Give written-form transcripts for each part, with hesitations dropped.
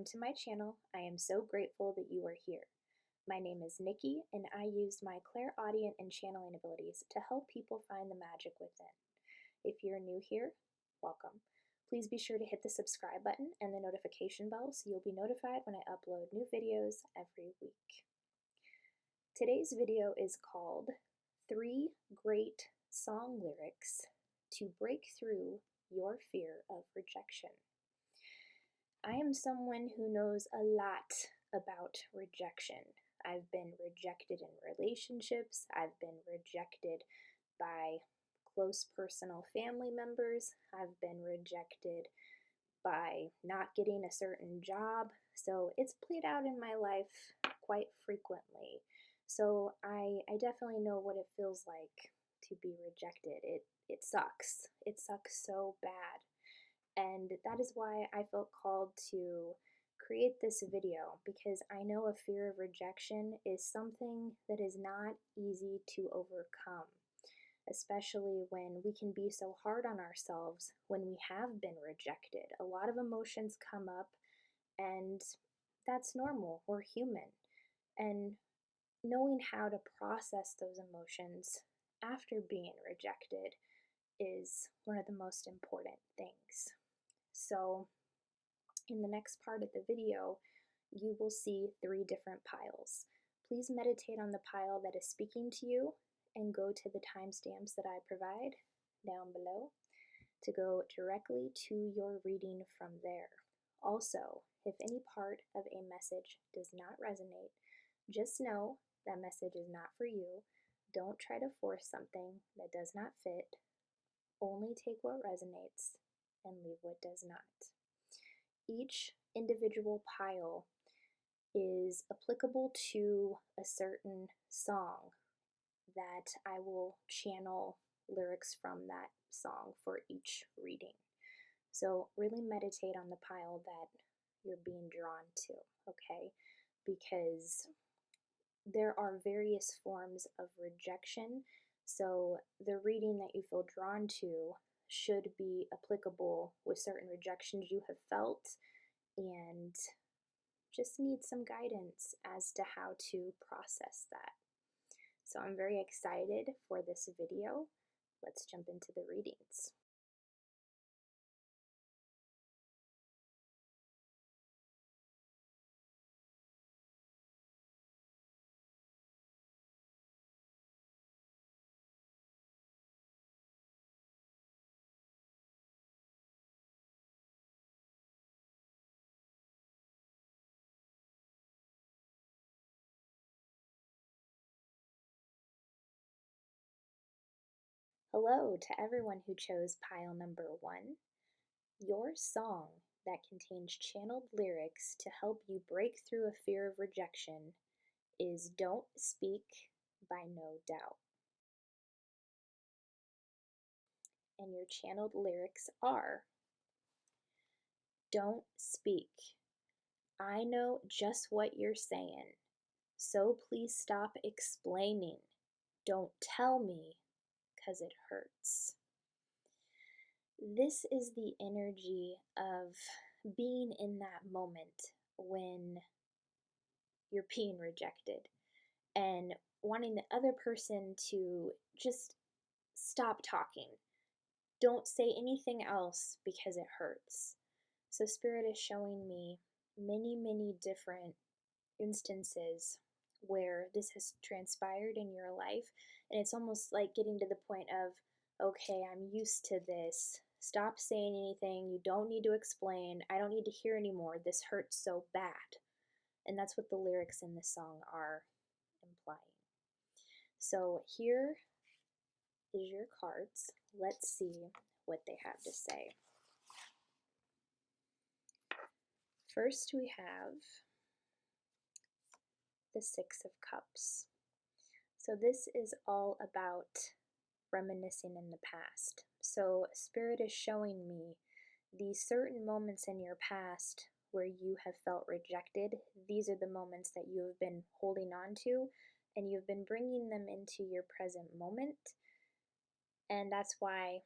welcome to my channel. I am so grateful that you are here. My name is Nikki, and I use my clairaudient and channeling abilities to help people find the magic within. If you're new here, welcome. Please be sure to hit the subscribe button and the notification bell so you'll be notified when I upload new videos every week. Today's video is called 3 Great Song Lyrics to Break Through Your Fear of Rejection. I am someone who knows a lot about rejection. I've been rejected in relationships. I've been rejected by close personal family members. I've been rejected by not getting a certain job. So it's played out in my life quite frequently. So I definitely know what it feels like to be rejected. It sucks. It sucks so bad. And that is why I felt called to create this video, because I know a fear of rejection is something that is not easy to overcome, especially when we can be so hard on ourselves when we have been rejected. A lot of emotions come up, and that's normal. We're human. And knowing how to process those emotions after being rejected is one of the most important things. So in the next part of the video, you will see 3 different piles. Please meditate on the pile that is speaking to you and go to the timestamps that I provide down below to go directly to your reading from there. Also, if any part of a message does not resonate, just know that message is not for you. Don't try to force something that does not fit. Only take what resonates and leave what does not. Each individual pile is applicable to a certain song that I will channel lyrics from that song for each reading. So really meditate on the pile that you're being drawn to, okay? Because there are various forms of rejection, so the reading that you feel drawn to should be applicable with certain rejections you have felt, and just need some guidance as to how to process that. So I'm very excited for this video. Let's jump into the readings. Hello to everyone who chose pile number 1. Your song that contains channeled lyrics to help you break through a fear of rejection is Don't Speak by No Doubt. And your channeled lyrics are: Don't speak. I know just what you're saying, so please stop explaining. Don't tell me, 'cause it hurts. This is the energy of being in that moment when you're being rejected and wanting the other person to just stop talking. Don't say anything else because it hurts. So Spirit is showing me many different instances where this has transpired in your life, and it's almost like getting to the point of, okay, I'm used to this. Stop saying anything. You don't need to explain. I don't need to hear anymore. This hurts so bad. And that's what the lyrics in this song are implying. So here is your cards. Let's see what they have to say. First, we have the 6 of Cups. So this is all about reminiscing in the past. So Spirit is showing me these certain moments in your past where you have felt rejected. These are the moments that you have been holding on to, and you've been bringing them into your present moment. And that's why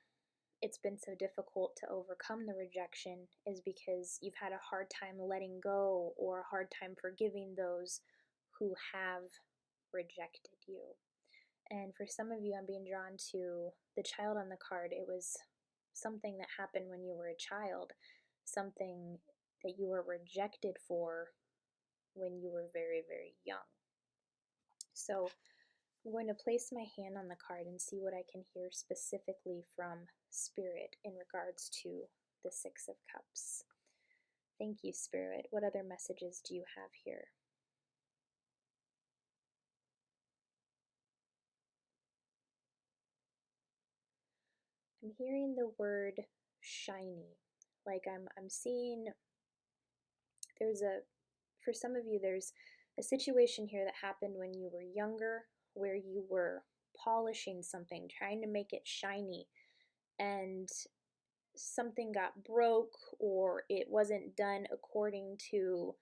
it's been so difficult to overcome the rejection is because you've had a hard time letting go or a hard time forgiving those who have rejected you. And for some of you, I'm being drawn to the child on the card. It was something that happened when you were a child, something that you were rejected for when you were very, very young. So I'm going to place my hand on the card and see what I can hear specifically from Spirit in regards to the Six of Cups. Thank you, Spirit. What other messages do you have here? I'm hearing the word shiny. Like I'm seeing for some of you, there's a situation here that happened when you were younger where you were polishing something, trying to make it shiny, and something got broke or it wasn't done according to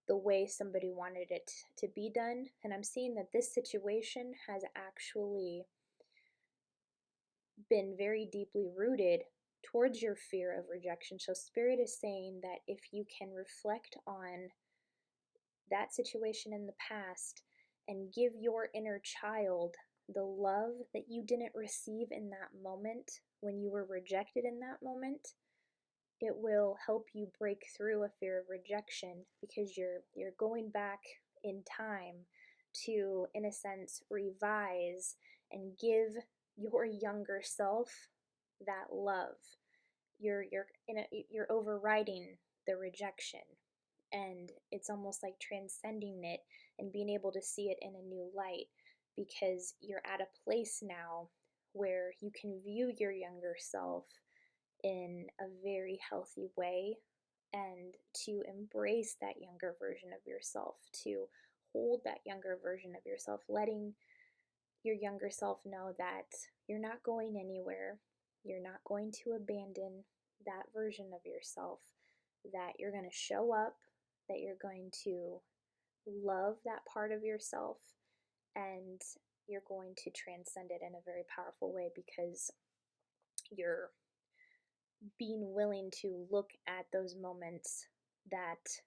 the way somebody wanted it to be done. And I'm seeing that this situation has actually been very deeply rooted towards your fear of rejection. So Spirit is saying that if you can reflect on that situation in the past and give your inner child the love that you didn't receive in that moment when you were rejected in that moment, it will help you break through a fear of rejection, because you're going back in time to, in a sense, revise and give your younger self that love. You're overriding the rejection, and it's almost like transcending it and being able to see it in a new light, because you're at a place now where you can view your younger self in a very healthy way, and to embrace that younger version of yourself, to hold that younger version of yourself, letting your younger self know that you're not going anywhere, you're not going to abandon that version of yourself, that you're going to show up, that you're going to love that part of yourself, and you're going to transcend it in a very powerful way, because you're being willing to look at those moments that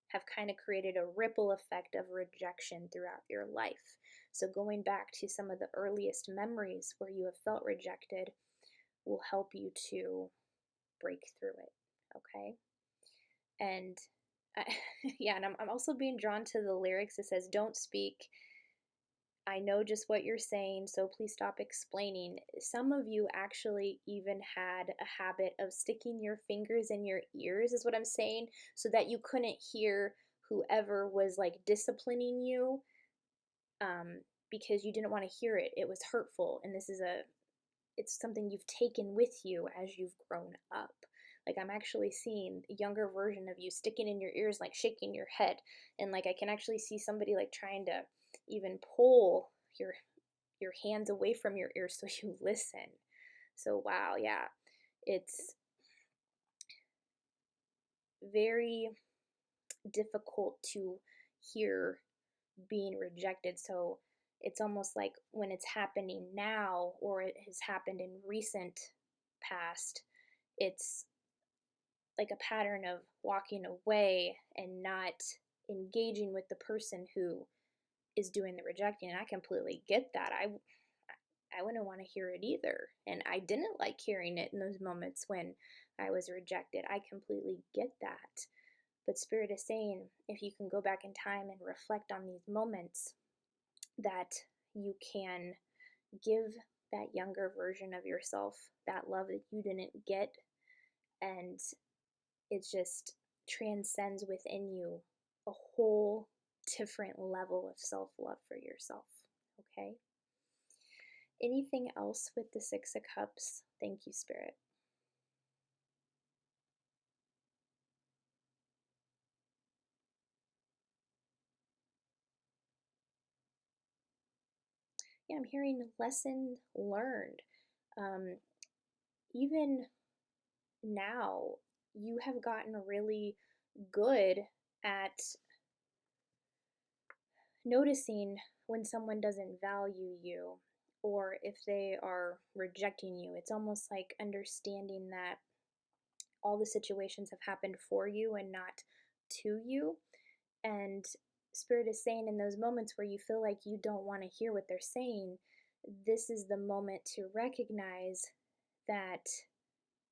have kind of created a ripple effect of rejection throughout your life. So going back to some of the earliest memories where you have felt rejected will help you to break through it, okay? And yeah, and I'm also being drawn to the lyrics. It says, "Don't speak. I know just what you're saying, so please stop explaining." Some of you actually even had a habit of sticking your fingers in your ears, is what I'm saying, so that you couldn't hear whoever was like disciplining you, because you didn't want to hear it. It was hurtful, and it's something you've taken with you as you've grown up. Like, I'm actually seeing a younger version of you sticking in your ears, like shaking your head, and like I can actually see somebody like trying to even pull your hands away from your ears so you listen. So wow, yeah, it's very difficult to hear being rejected. So it's almost like when it's happening now, or it has happened in recent past, it's like a pattern of walking away and not engaging with the person who is doing the rejecting. And I completely get that. I wouldn't want to hear it either. And I didn't like hearing it in those moments when I was rejected. I completely get that. But Spirit is saying, if you can go back in time and reflect on these moments, that you can give that younger version of yourself that love that you didn't get, and it just transcends within you a whole different level of self-love for yourself, okay? Anything else with the Six of Cups? Thank you, Spirit. Yeah, I'm hearing lesson learned. Even now, you have gotten really good at noticing when someone doesn't value you, or if they are rejecting you. It's almost like understanding that all the situations have happened for you and not to you. And Spirit is saying in those moments where you feel like you don't want to hear what they're saying, this is the moment to recognize that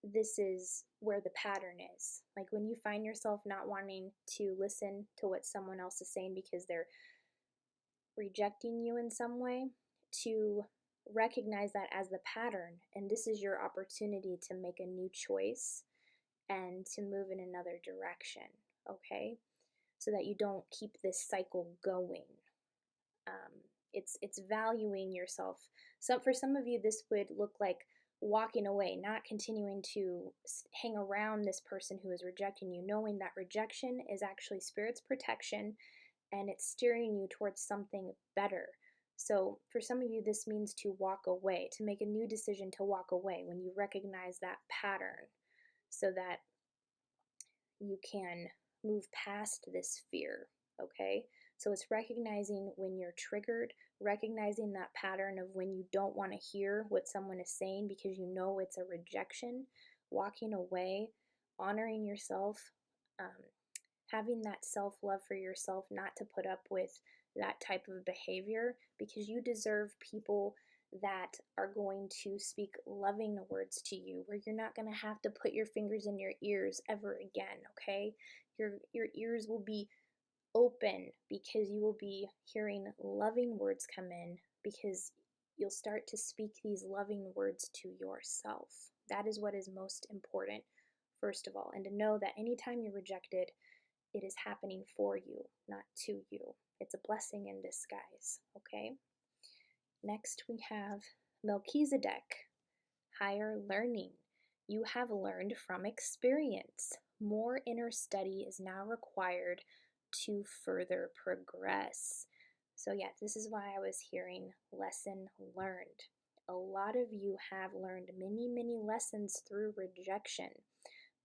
this is where the pattern is. Like when you find yourself not wanting to listen to what someone else is saying because they're rejecting you in some way, to recognize that as the pattern. And this is your opportunity to make a new choice and to move in another direction, okay? So that you don't keep this cycle going. It's valuing yourself. So for some of you, this would look like walking away, not continuing to hang around this person who is rejecting you, knowing that rejection is actually Spirit's protection and it's steering you towards something better. So for some of you, this means to walk away, to make a new decision to walk away when you recognize that pattern so that you can move past this fear, okay? So it's recognizing when you're triggered, recognizing that pattern of when you don't want to hear what someone is saying because you know it's a rejection, walking away, honoring yourself, having that self-love for yourself, not to put up with that type of behavior, because you deserve people that are going to speak loving words to you, where you're not going to have to put your fingers in your ears ever again, okay? Your ears will be open because you will be hearing loving words come in, because you'll start to speak these loving words to yourself. That is what is most important, first of all, and to know that anytime you're rejected, it is happening for you, not to you. It's a blessing in disguise, okay? Next, we have Melchizedek, higher learning. You have learned from experience. More inner study is now required to further progress. So yeah, this is why I was hearing lesson learned. A lot of you have learned many, many lessons through rejection,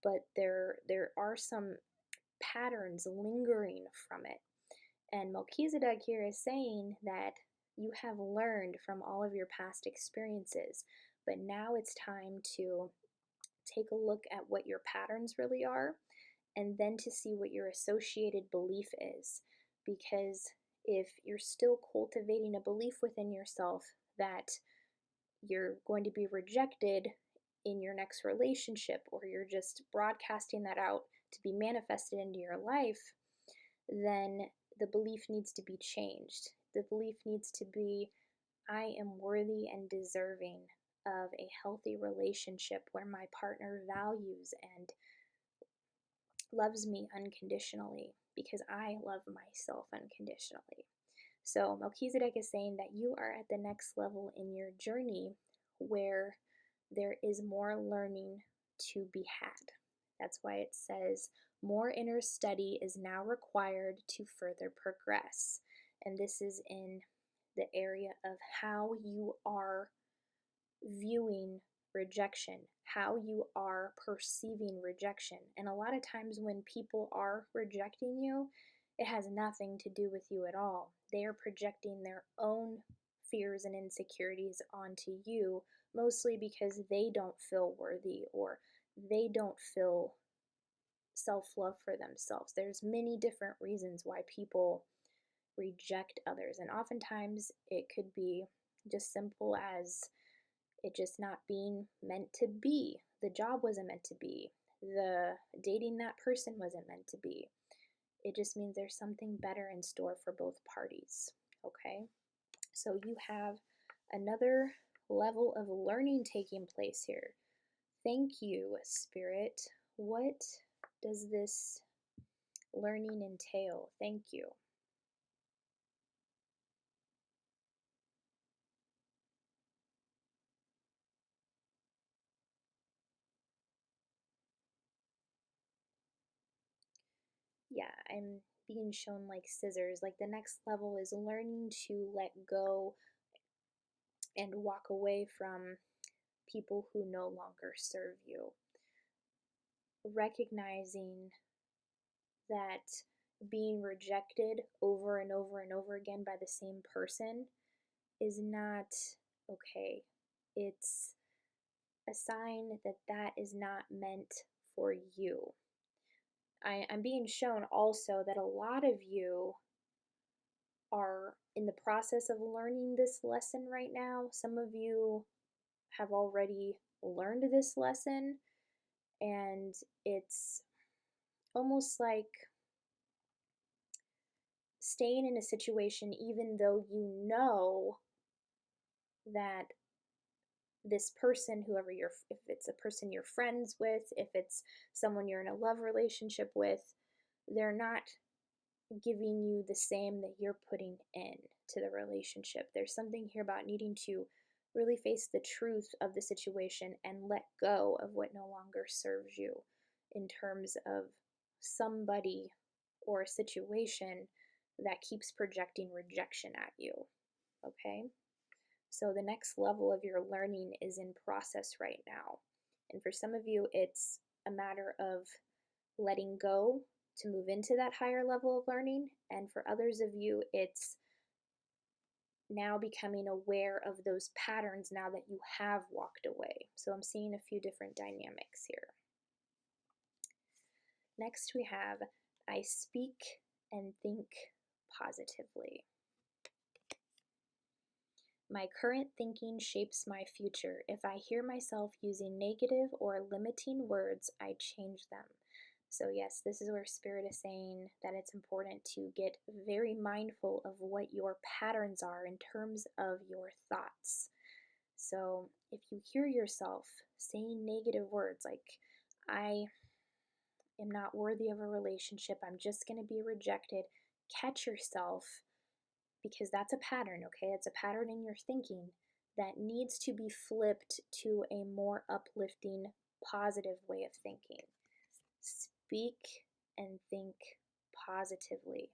but there are some patterns lingering from it. And Melchizedek here is saying that you have learned from all of your past experiences, but now it's time to take a look at what your patterns really are, and then to see what your associated belief is. Because if you're still cultivating a belief within yourself that you're going to be rejected in your next relationship, or you're just broadcasting that out to be manifested into your life, then the belief needs to be changed. The belief needs to be, I am worthy and deserving of a healthy relationship where my partner values and loves me unconditionally, because I love myself unconditionally. So Melchizedek is saying that you are at the next level in your journey where there is more learning to be had. That's why it says more inner study is now required to further progress. And this is in the area of how you are viewing rejection, how you are perceiving rejection. And a lot of times when people are rejecting you, it has nothing to do with you at all. They are projecting their own fears and insecurities onto you, mostly because they don't feel worthy or they don't feel self-love for themselves. There's many different reasons why people reject others, and oftentimes it could be just simple as it just not being meant to be. The job wasn't meant to be. The dating that person wasn't meant to be. It just means there's something better in store for both parties, okay? So you have another level of learning taking place here. Thank you, Spirit. What does this learning entail? Thank you. Yeah, I'm being shown like scissors. Like the next level is learning to let go and walk away from people who no longer serve you. Recognizing that being rejected over and over and over again by the same person is not okay? It's a sign that that is not meant for you. I'm being shown also that a lot of you are in the process of learning this lesson right now. Some of you have already learned this lesson, and it's almost like staying in a situation even though you know that this person, whoever you're, if it's a person you're friends with, if it's someone you're in a love relationship with, they're not giving you the same that you're putting in to the relationship. There's something here about needing to really face the truth of the situation and let go of what no longer serves you in terms of somebody or a situation that keeps projecting rejection at you. Okay? So the next level of your learning is in process right now. And for some of you, it's a matter of letting go to move into that higher level of learning. And for others of you, it's now becoming aware of those patterns now that you have walked away. So I'm seeing a few different dynamics here. Next, we have I speak and think positively. My current thinking shapes my future. If I hear myself using negative or limiting words, I change them. So yes, this is where Spirit is saying that it's important to get very mindful of what your patterns are in terms of your thoughts. So if you hear yourself saying negative words like, I am not worthy of a relationship, I'm just going to be rejected, catch yourself, because that's a pattern, okay? It's a pattern in your thinking that needs to be flipped to a more uplifting, positive way of thinking. Speak and think positively.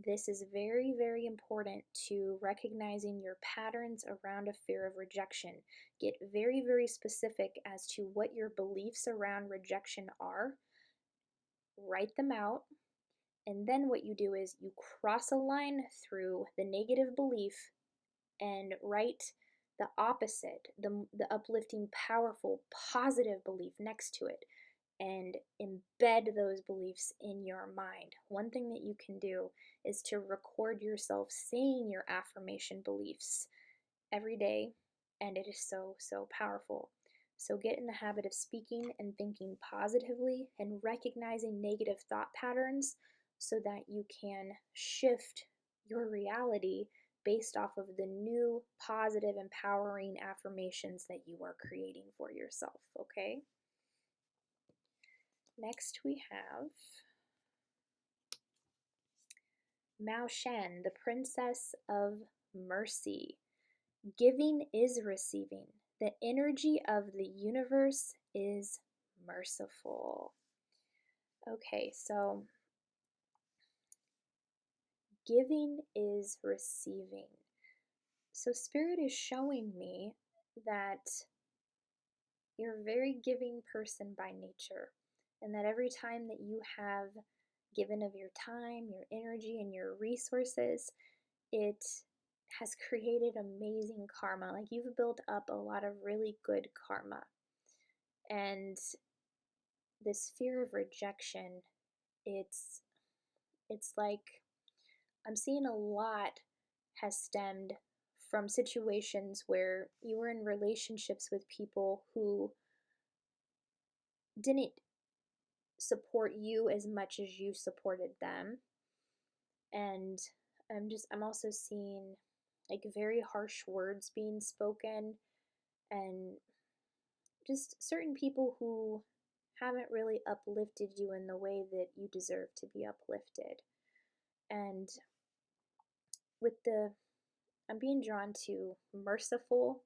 This is very, very important to recognizing your patterns around a fear of rejection. Get very, very specific as to what your beliefs around rejection are. Write them out. And then what you do is you cross a line through the negative belief and write the opposite, the uplifting, powerful, positive belief next to it, and embed those beliefs in your mind. One thing that you can do is to record yourself saying your affirmation beliefs every day, and it is so, so powerful. So get in the habit of speaking and thinking positively and recognizing negative thought patterns so that you can shift your reality based off of the new positive, empowering affirmations that you are creating for yourself, okay? Next we have Mao Shen, the Princess of Mercy. Giving is receiving. The energy of the universe is merciful. Okay, so giving is receiving. So Spirit is showing me that you're a very giving person by nature, and that every time that you have given of your time, your energy, and your resources, it has created amazing karma. Like you've built up a lot of really good karma. And this fear of rejection, it's like I'm seeing a lot has stemmed from situations where you were in relationships with people who didn't support you as much as you supported them. And I'm also seeing like very harsh words being spoken, and just certain people who haven't really uplifted you in the way that you deserve to be uplifted. And I'm being drawn to merciful.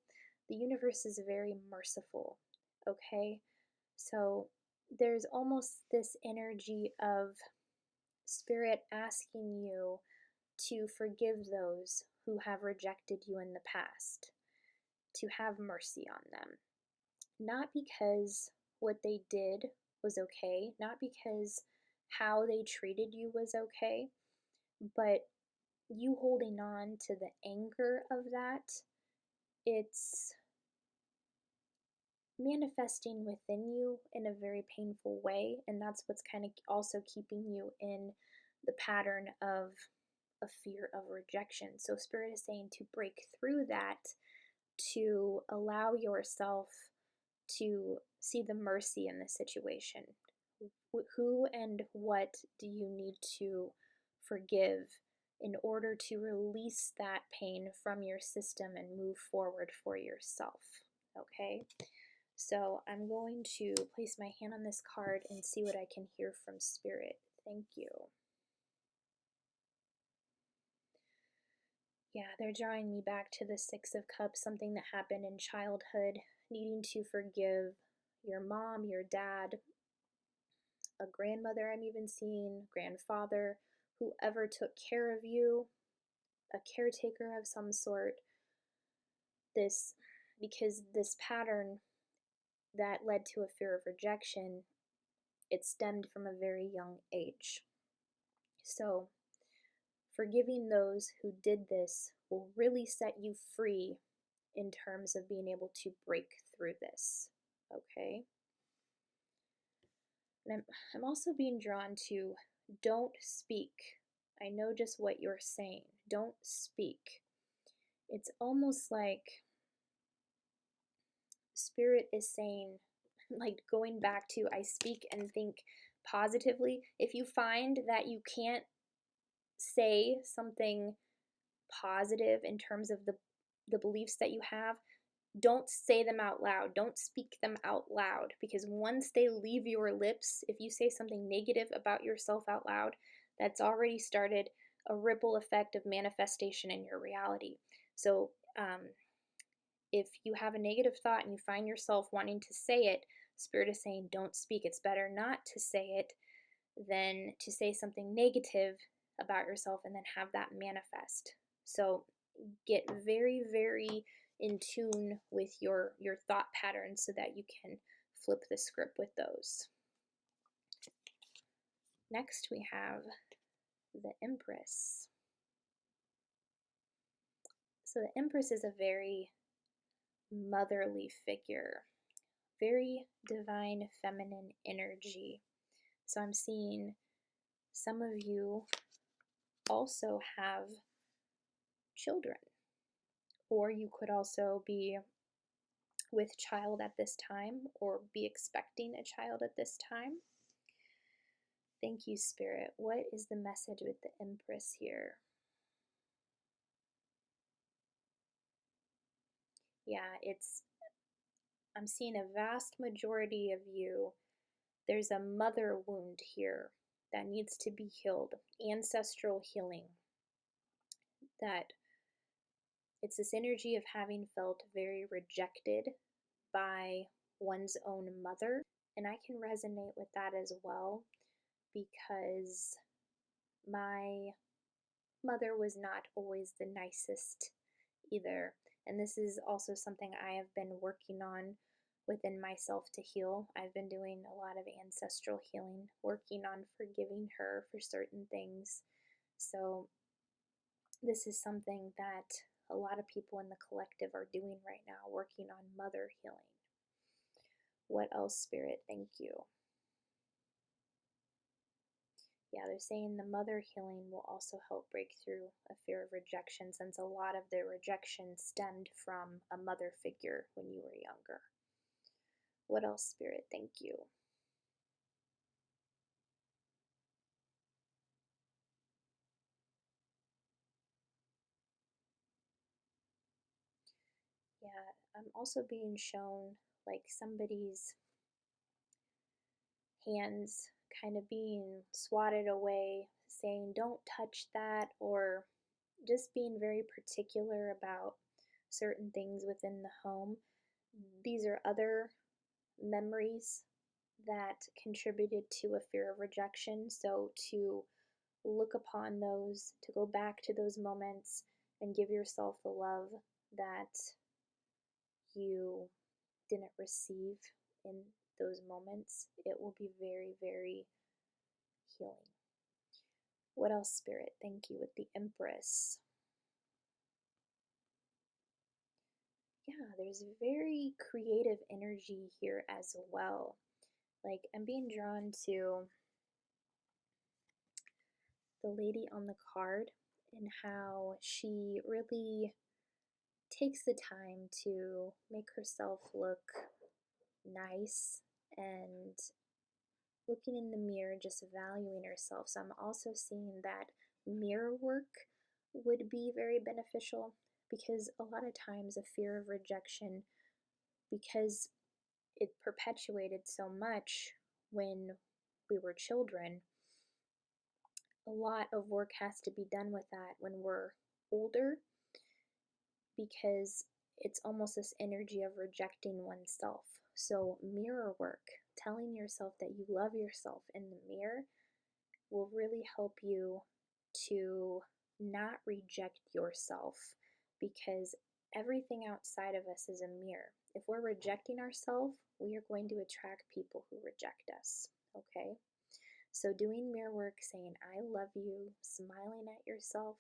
The universe is very merciful, okay? So there's almost this energy of Spirit asking you to forgive those who have rejected you in the past, to have mercy on them. Not because what they did was okay, not because how they treated you was okay, but you holding on to the anger of that it's manifesting within you in a very painful way, and that's what's kind of also keeping you in the pattern of a fear of rejection. So Spirit is saying to break through that, to allow yourself to see the mercy in the situation. Who and what do you need to forgive in order to release that pain from your system and move forward for yourself? Okay, so I'm going to place my hand on this card and see what I can hear from Spirit. Thank you. Yeah, they're drawing me back to the Six of Cups, something that happened in childhood, needing to forgive your mom, your dad, a grandmother I'm even seeing, grandfather, whoever took care of you, a caretaker of some sort. Because this pattern that led to a fear of rejection, it stemmed from a very young age. So forgiving those who did this will really set you free in terms of being able to break through this, okay? And I'm also being drawn to don't speak. I know just what you're saying. Don't speak. It's almost like Spirit is saying, like going back to I speak and think positively. If you find that you can't say something positive in terms of the beliefs that you have, don't say them out loud. Don't speak them out loud, because once they leave your lips, if you say something negative about yourself out loud, that's already started a ripple effect of manifestation in your reality. So if you have a negative thought and you find yourself wanting to say it, Spirit is saying don't speak. It's better not to say it than to say something negative about yourself and then have that manifest. So get very, very in tune with your thought patterns so that you can flip the script with those. Next we have the Empress. So the Empress is a very motherly figure, very divine feminine energy. So I'm seeing some of you also have children, or you could also be with child at this time or be expecting a child at this time. Thank you, Spirit. What is the message with the Empress here? Yeah, I'm seeing a vast majority of you. There's a mother wound here that needs to be healed, ancestral healing. That it's this energy of having felt very rejected by one's own mother. And I can resonate with that as well, because my mother was not always the nicest either. And this is also something I have been working on within myself to heal. I've been doing a lot of ancestral healing, working on forgiving her for certain things. So this is something that a lot of people in the collective are doing right now, working on mother healing. What else, Spirit? Thank you. Yeah, they're saying the mother healing will also help break through a fear of rejection, since a lot of the rejection stemmed from a mother figure when you were younger. What else, Spirit? Thank you. Yeah, I'm also being shown like somebody's hands kind of being swatted away, saying don't touch that, or just being very particular about certain things within the home. These are other memories that contributed to a fear of rejection. So to look upon those, to go back to those moments and give yourself the love that you didn't receive in those moments, it will be very, very healing. What else, Spirit? Thank you with the Empress. yeah, there's very creative energy here as well. Like, I'm being drawn to the lady on the card and how she really takes the time to make herself look nice and looking in the mirror, just valuing herself. So I'm also seeing that mirror work would be very beneficial because a lot of times a fear of rejection, because it perpetuated so much when we were children, a lot of work has to be done with that when we're older because it's almost this energy of rejecting oneself. So, mirror work, telling yourself that you love yourself in the mirror, will really help you to not reject yourself because everything outside of us is a mirror. If we're rejecting ourselves, we are going to attract people who reject us, okay? So, doing mirror work, saying, I love you, smiling at yourself,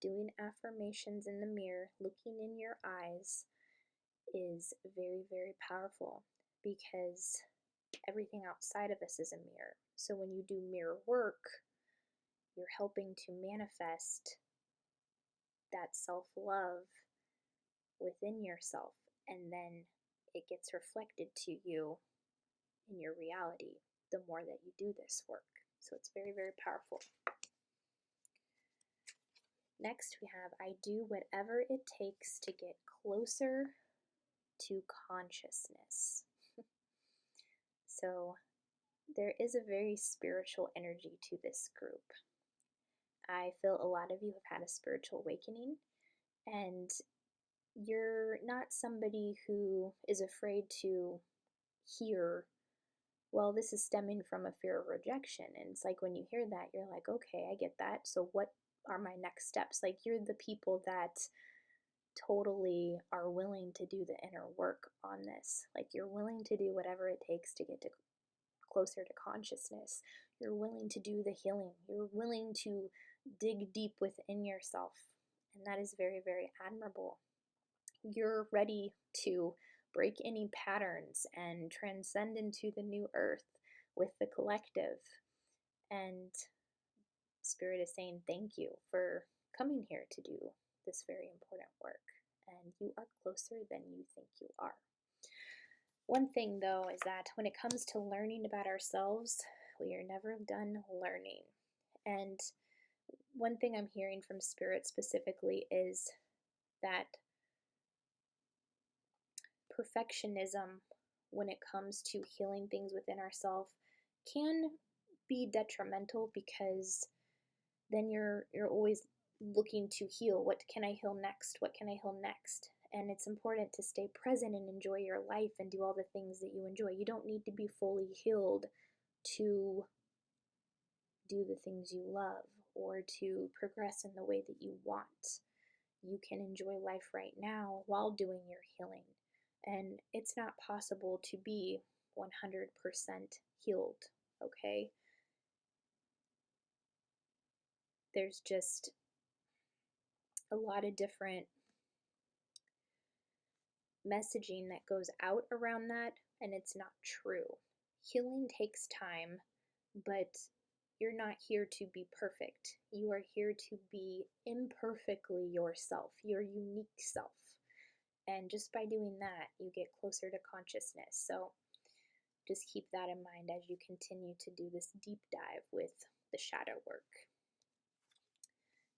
doing affirmations in the mirror, looking in your eyes is very, very powerful because everything outside of us is a mirror. So, when you do mirror work, you're helping to manifest that self love within yourself, and then it gets reflected to you in your reality the more that you do this work. So, it's very, very powerful. Next, we have I do whatever it takes to get closer to consciousness. So, there is a very spiritual energy to this group. I feel a lot of you have had a spiritual awakening, and you're not somebody who is afraid to hear, well, this is stemming from a fear of rejection. And it's like when you hear that, you're like, okay, I get that. So, what are my next steps? Like, you're the people that totally are willing to do the inner work on this. Like, you're willing to do whatever it takes to get to closer to consciousness. You're willing to do the healing. You're willing to dig deep within yourself. And that is very, very admirable. You're ready to break any patterns and transcend into the new earth with the collective. And Spirit is saying thank you for coming here to do this very important work. And you are closer than you think you are. One thing, though, is that when it comes to learning about ourselves, we are never done learning. And one thing I'm hearing from Spirit specifically is that perfectionism, when it comes to healing things within ourselves, can be detrimental because then you're always looking to heal. What can I heal next? What can I heal next? And it's important to stay present and enjoy your life and do all the things that you enjoy. You don't need to be fully healed to do the things you love or to progress in the way that you want. You can enjoy life right now while doing your healing. And it's not possible to be 100% healed, okay? There's just a lot of different messaging that goes out around that, and it's not true. Healing takes time, but you're not here to be perfect. You are here to be imperfectly yourself, your unique self. And just by doing that, you get closer to consciousness. So just keep that in mind as you continue to do this deep dive with the shadow work.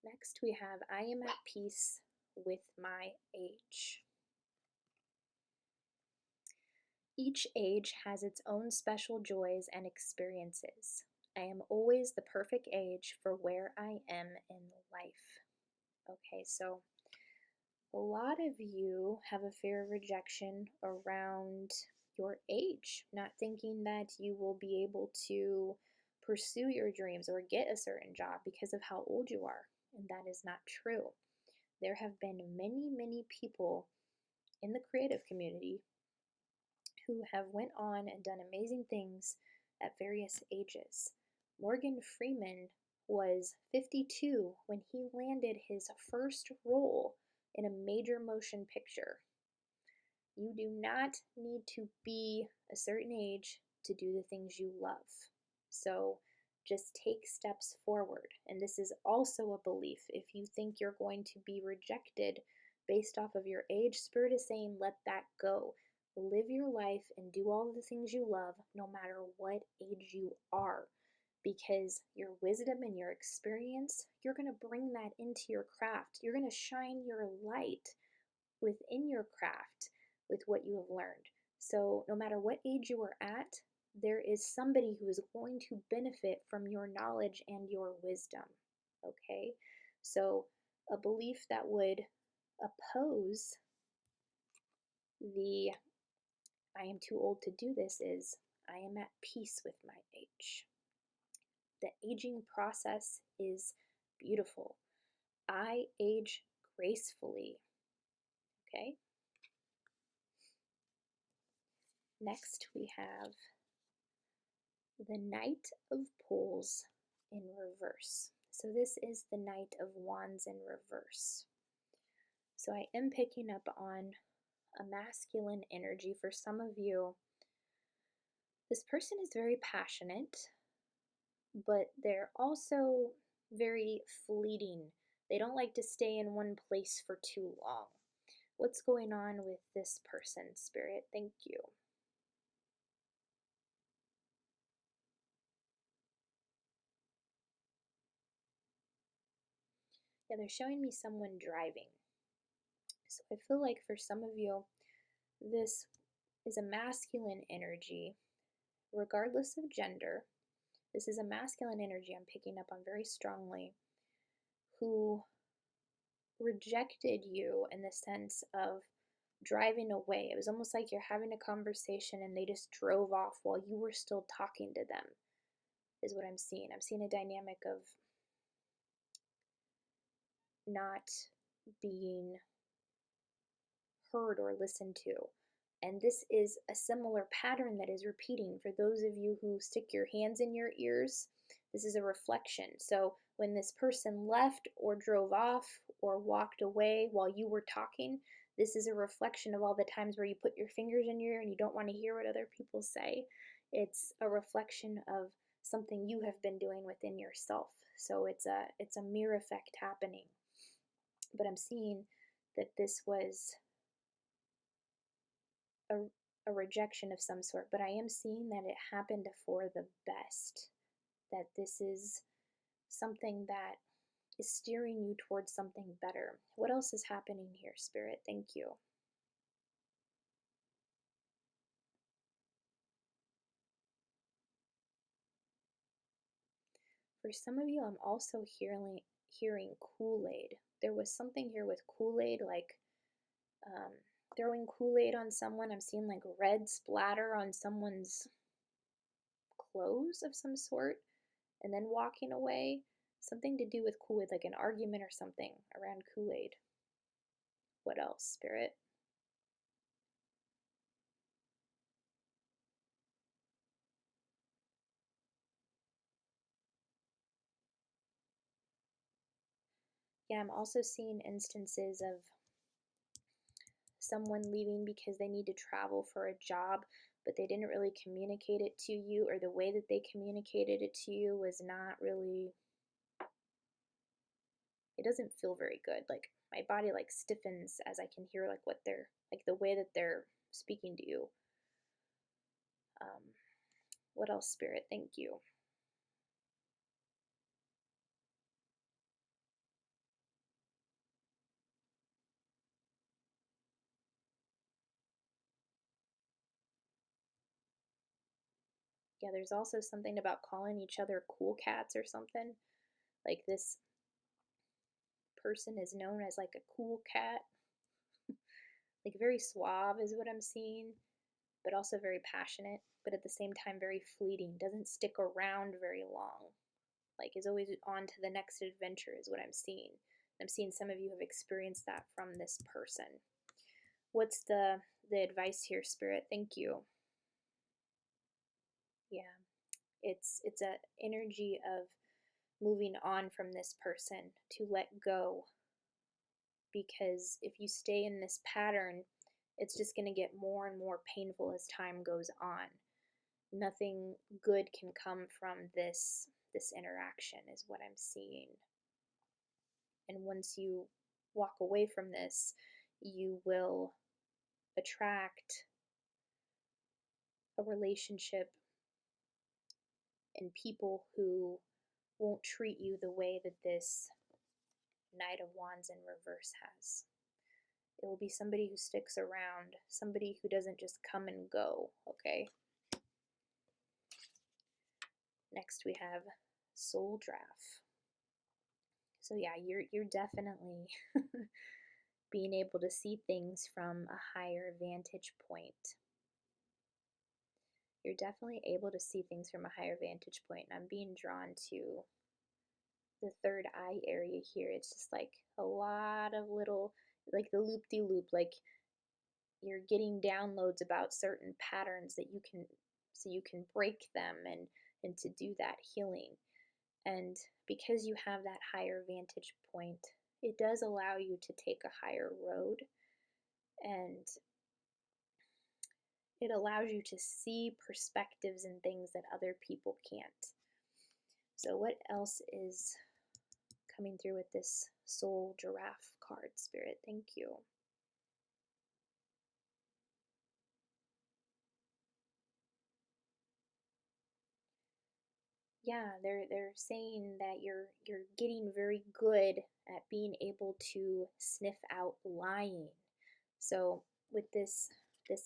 Next, we have I am at peace with my age. Each age has its own special joys and experiences. I am always the perfect age for where I am in life. Okay, so a lot of you have a fear of rejection around your age, not thinking that you will be able to pursue your dreams or get a certain job because of how old you are, and that is not true. There have been many, many people in the creative community who have went on and done amazing things at various ages. Morgan Freeman was 52 when he landed his first role in a major motion picture. You do not need to be a certain age to do the things you love. So just take steps forward. And this is also a belief. If you think you're going to be rejected based off of your age, Spirit is saying, let that go. Live your life and do all of the things you love, no matter what age you are. Because your wisdom and your experience, you're going to bring that into your craft. You're going to shine your light within your craft with what you have learned. So no matter what age you are at, there is somebody who is going to benefit from your knowledge and your wisdom. Okay? So a belief that would oppose the I am too old to do this is I am at peace with my age. The aging process is beautiful. I age gracefully. Okay? Next, we have the Knight of Pools in reverse. So this is the Knight of Wands in reverse. So I am picking up on a masculine energy for some of you. This person is very passionate, but they're also very fleeting. They don't like to stay in one place for too long. What's going on with this person, Spirit? Thank you. Yeah, they're showing me someone driving. So I feel like for some of you, this is a masculine energy, regardless of gender. This is a masculine energy I'm picking up on very strongly, who rejected you in the sense of driving away. It was almost like you're having a conversation and they just drove off while you were still talking to them, is what I'm seeing. I'm seeing a dynamic of not being heard or listened to. And this is a similar pattern that is repeating. For those of you who stick your hands in your ears, this is a reflection. So when this person left or drove off or walked away while you were talking, this is a reflection of all the times where you put your fingers in your ear and you don't want to hear what other people say. It's a reflection of something you have been doing within yourself. So it's a mirror effect happening. But I'm seeing that this was a rejection of some sort, but I am seeing that it happened for the best, that this is something that is steering you towards something better. What else is happening here, Spirit? Thank you. For some of you, I'm also hearing Kool-Aid. There was something here with Kool-Aid, like throwing Kool-Aid on someone. I'm seeing like red splatter on someone's clothes of some sort, and then walking away. Something to do with Kool-Aid, like an argument or something around Kool-Aid. What else, Spirit? Yeah, I'm also seeing instances of someone leaving because they need to travel for a job, but they didn't really communicate it to you, or the way that they communicated it to you was not really, it doesn't feel very good. Like my body like stiffens as I can hear like what they're, like the way that they're speaking to you. What else, Spirit? Thank you. Yeah, there's also something about calling each other cool cats or something. Like this person is known as like a cool cat. Like very suave is what I'm seeing, but also very passionate, but at the same time very fleeting. Doesn't stick around very long. Like is always on to the next adventure is what I'm seeing. I'm seeing some of you have experienced that from this person. What's the advice here, Spirit? Thank you. Yeah. It's a energy of moving on from this person, to let go, because if you stay in this pattern, it's just going to get more and more painful as time goes on. Nothing good can come from this interaction is what I'm seeing. And once you walk away from this, you will attract a relationship and people who won't treat you the way that this Knight of Wands in reverse has. It will be somebody who sticks around, somebody who doesn't just come and go, okay? Next we have Soul Draft. So yeah, you're definitely being able to see things from a higher vantage point. You're definitely able to see things from a higher vantage point. And I'm being drawn to the third eye area here. It's just like a lot of little, like the loop-de-loop, like you're getting downloads about certain patterns that you can, so you can break them and to do that healing. And because you have that higher vantage point, it does allow you to take a higher road, and it allows you to see perspectives and things that other people can't. So what else is coming through with this Soul Giraffe card, Spirit? Thank you. Yeah, they're saying that you're getting very good at being able to sniff out lying. So with this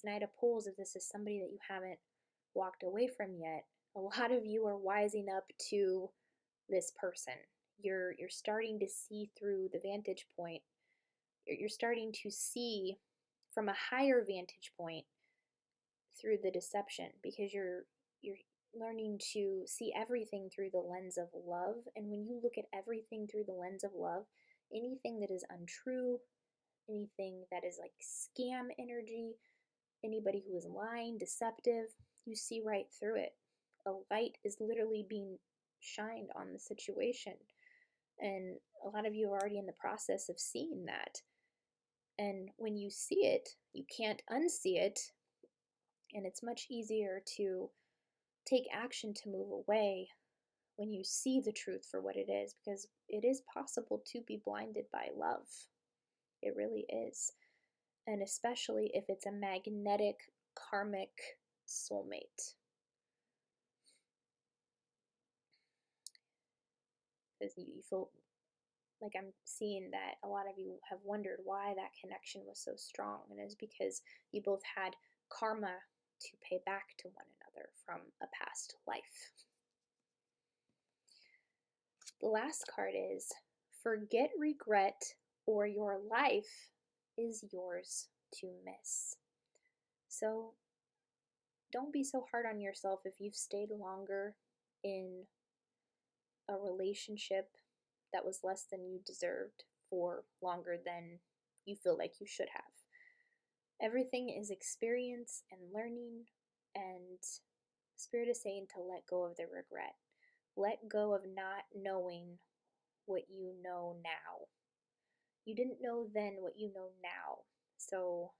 Knight of Pools, if this is somebody that you haven't walked away from yet, a lot of you are wising up to this person. You're starting to see through the vantage point. You're starting to see from a higher vantage point through the deception, because you're learning to see everything through the lens of love. And when you look at everything through the lens of love, anything that is untrue, anything that is like scam energy, anybody who is lying, deceptive, you see right through it. A light is literally being shined on the situation. And a lot of you are already in the process of seeing that. And when you see it, you can't unsee it. And it's much easier to take action to move away when you see the truth for what it is, because it is possible to be blinded by love. It really is. And especially if it's a magnetic, karmic soulmate. Because you feel like I'm seeing that a lot of you have wondered why that connection was so strong, and it's because you both had karma to pay back to one another from a past life. The last card is Forget Regret, or your life is yours to miss. So don't be so hard on yourself if you've stayed longer in a relationship that was less than you deserved for longer than you feel like you should have. Everything is experience and learning, and Spirit is saying to let go of the regret. Let go of not knowing what you know now. You didn't know then what you know now. So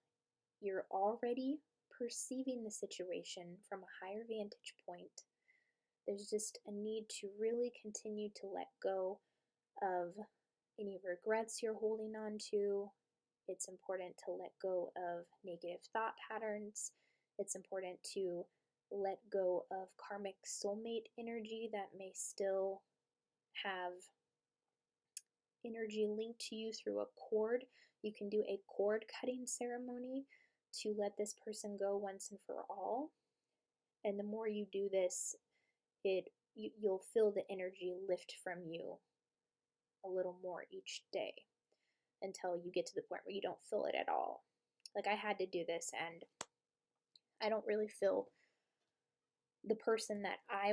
you're already perceiving the situation from a higher vantage point. There's just a need to really continue to let go of any regrets you're holding on to. It's important to let go of negative thought patterns. It's important to let go of karmic soulmate energy that may still have energy linked to you through a cord. You can do a cord cutting ceremony to let this person go once and for all. And the more you do this, you'll feel the energy lift from you a little more each day until you get to the point where you don't feel it at all. Like I had to do this, and I don't really feel the person that I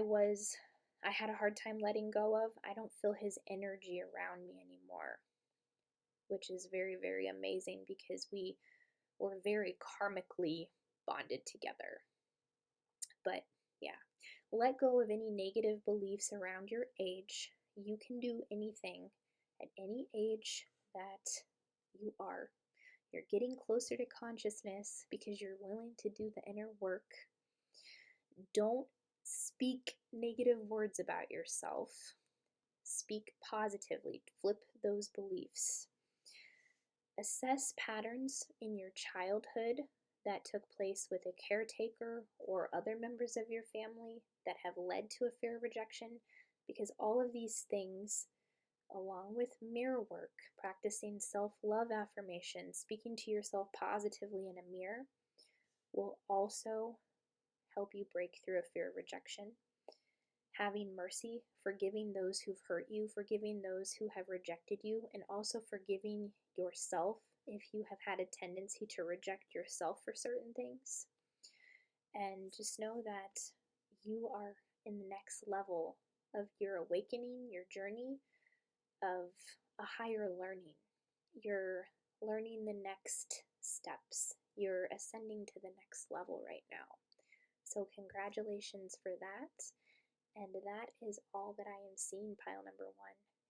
had a hard time letting go of. I don't feel his energy around me anymore, which is very, very amazing because we were very karmically bonded together. But yeah, let go of any negative beliefs around your age. You can do anything at any age that you are. You're getting closer to consciousness because you're willing to do the inner work. Don't speak negative words about yourself. Speak positively. Flip those beliefs. Assess patterns in your childhood that took place with a caretaker or other members of your family that have led to a fear of rejection, because all of these things, along with mirror work, practicing self-love affirmations, speaking to yourself positively in a mirror, will also help you break through a fear of rejection. Having mercy, forgiving those who've hurt you, forgiving those who have rejected you, and also forgiving yourself if you have had a tendency to reject yourself for certain things. And just know that you are in the next level of your awakening, your journey of a higher learning. You're learning the next steps. You're ascending to the next level right now. So congratulations for that. And that is all that I am seeing, pile number 1.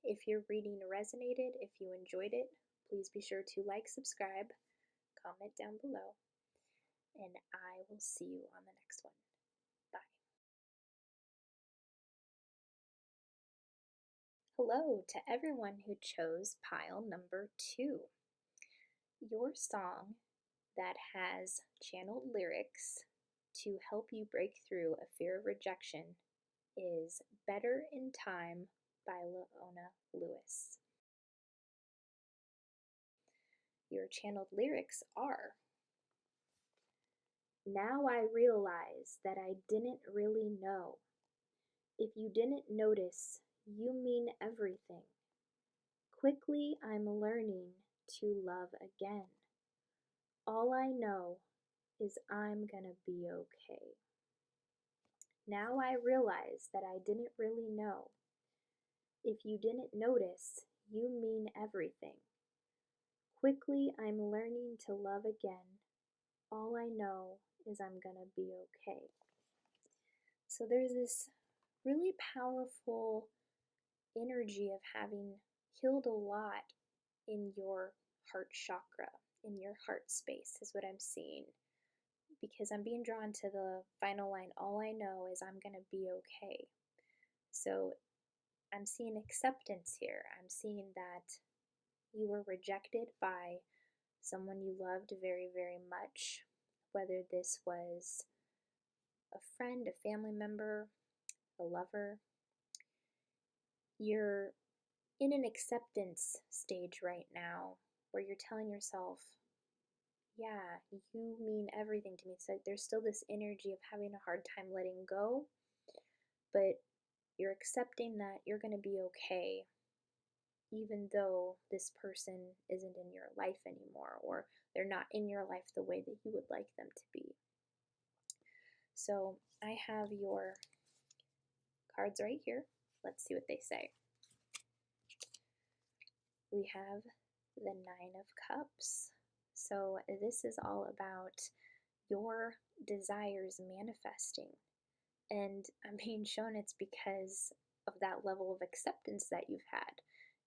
If your reading resonated, if you enjoyed it, please be sure to like, subscribe, comment down below, and I will see you on the next one. Bye. Hello to everyone who chose pile number 2. Your song that has channeled lyrics to help you break through a fear of rejection is Better in Time by Louise. Your channeled lyrics are: Now I realize that I didn't really know. If you didn't notice, you mean everything. Quickly I'm learning to love again. All I know is I'm gonna be okay. Now I realize that I didn't really know. If you didn't notice, you mean everything. Quickly I'm learning to love again. All I know is I'm gonna be okay. So there's this really powerful energy of having healed a lot in your heart chakra, in your heart space is what I'm seeing. Because I'm being drawn to the final line, all I know is I'm gonna be okay. So I'm seeing acceptance here. I'm seeing that you were rejected by someone you loved very, very much, whether this was a friend, a family member, a lover. You're in an acceptance stage right now where you're telling yourself, yeah, you mean everything to me. It's like there's still this energy of having a hard time letting go, but you're accepting that you're going to be okay, even though this person isn't in your life anymore, or they're not in your life the way that you would like them to be. So I have your cards right here. Let's see what they say. We have the 9 of Cups. So this is all about your desires manifesting. And I'm being shown it's because of that level of acceptance that you've had.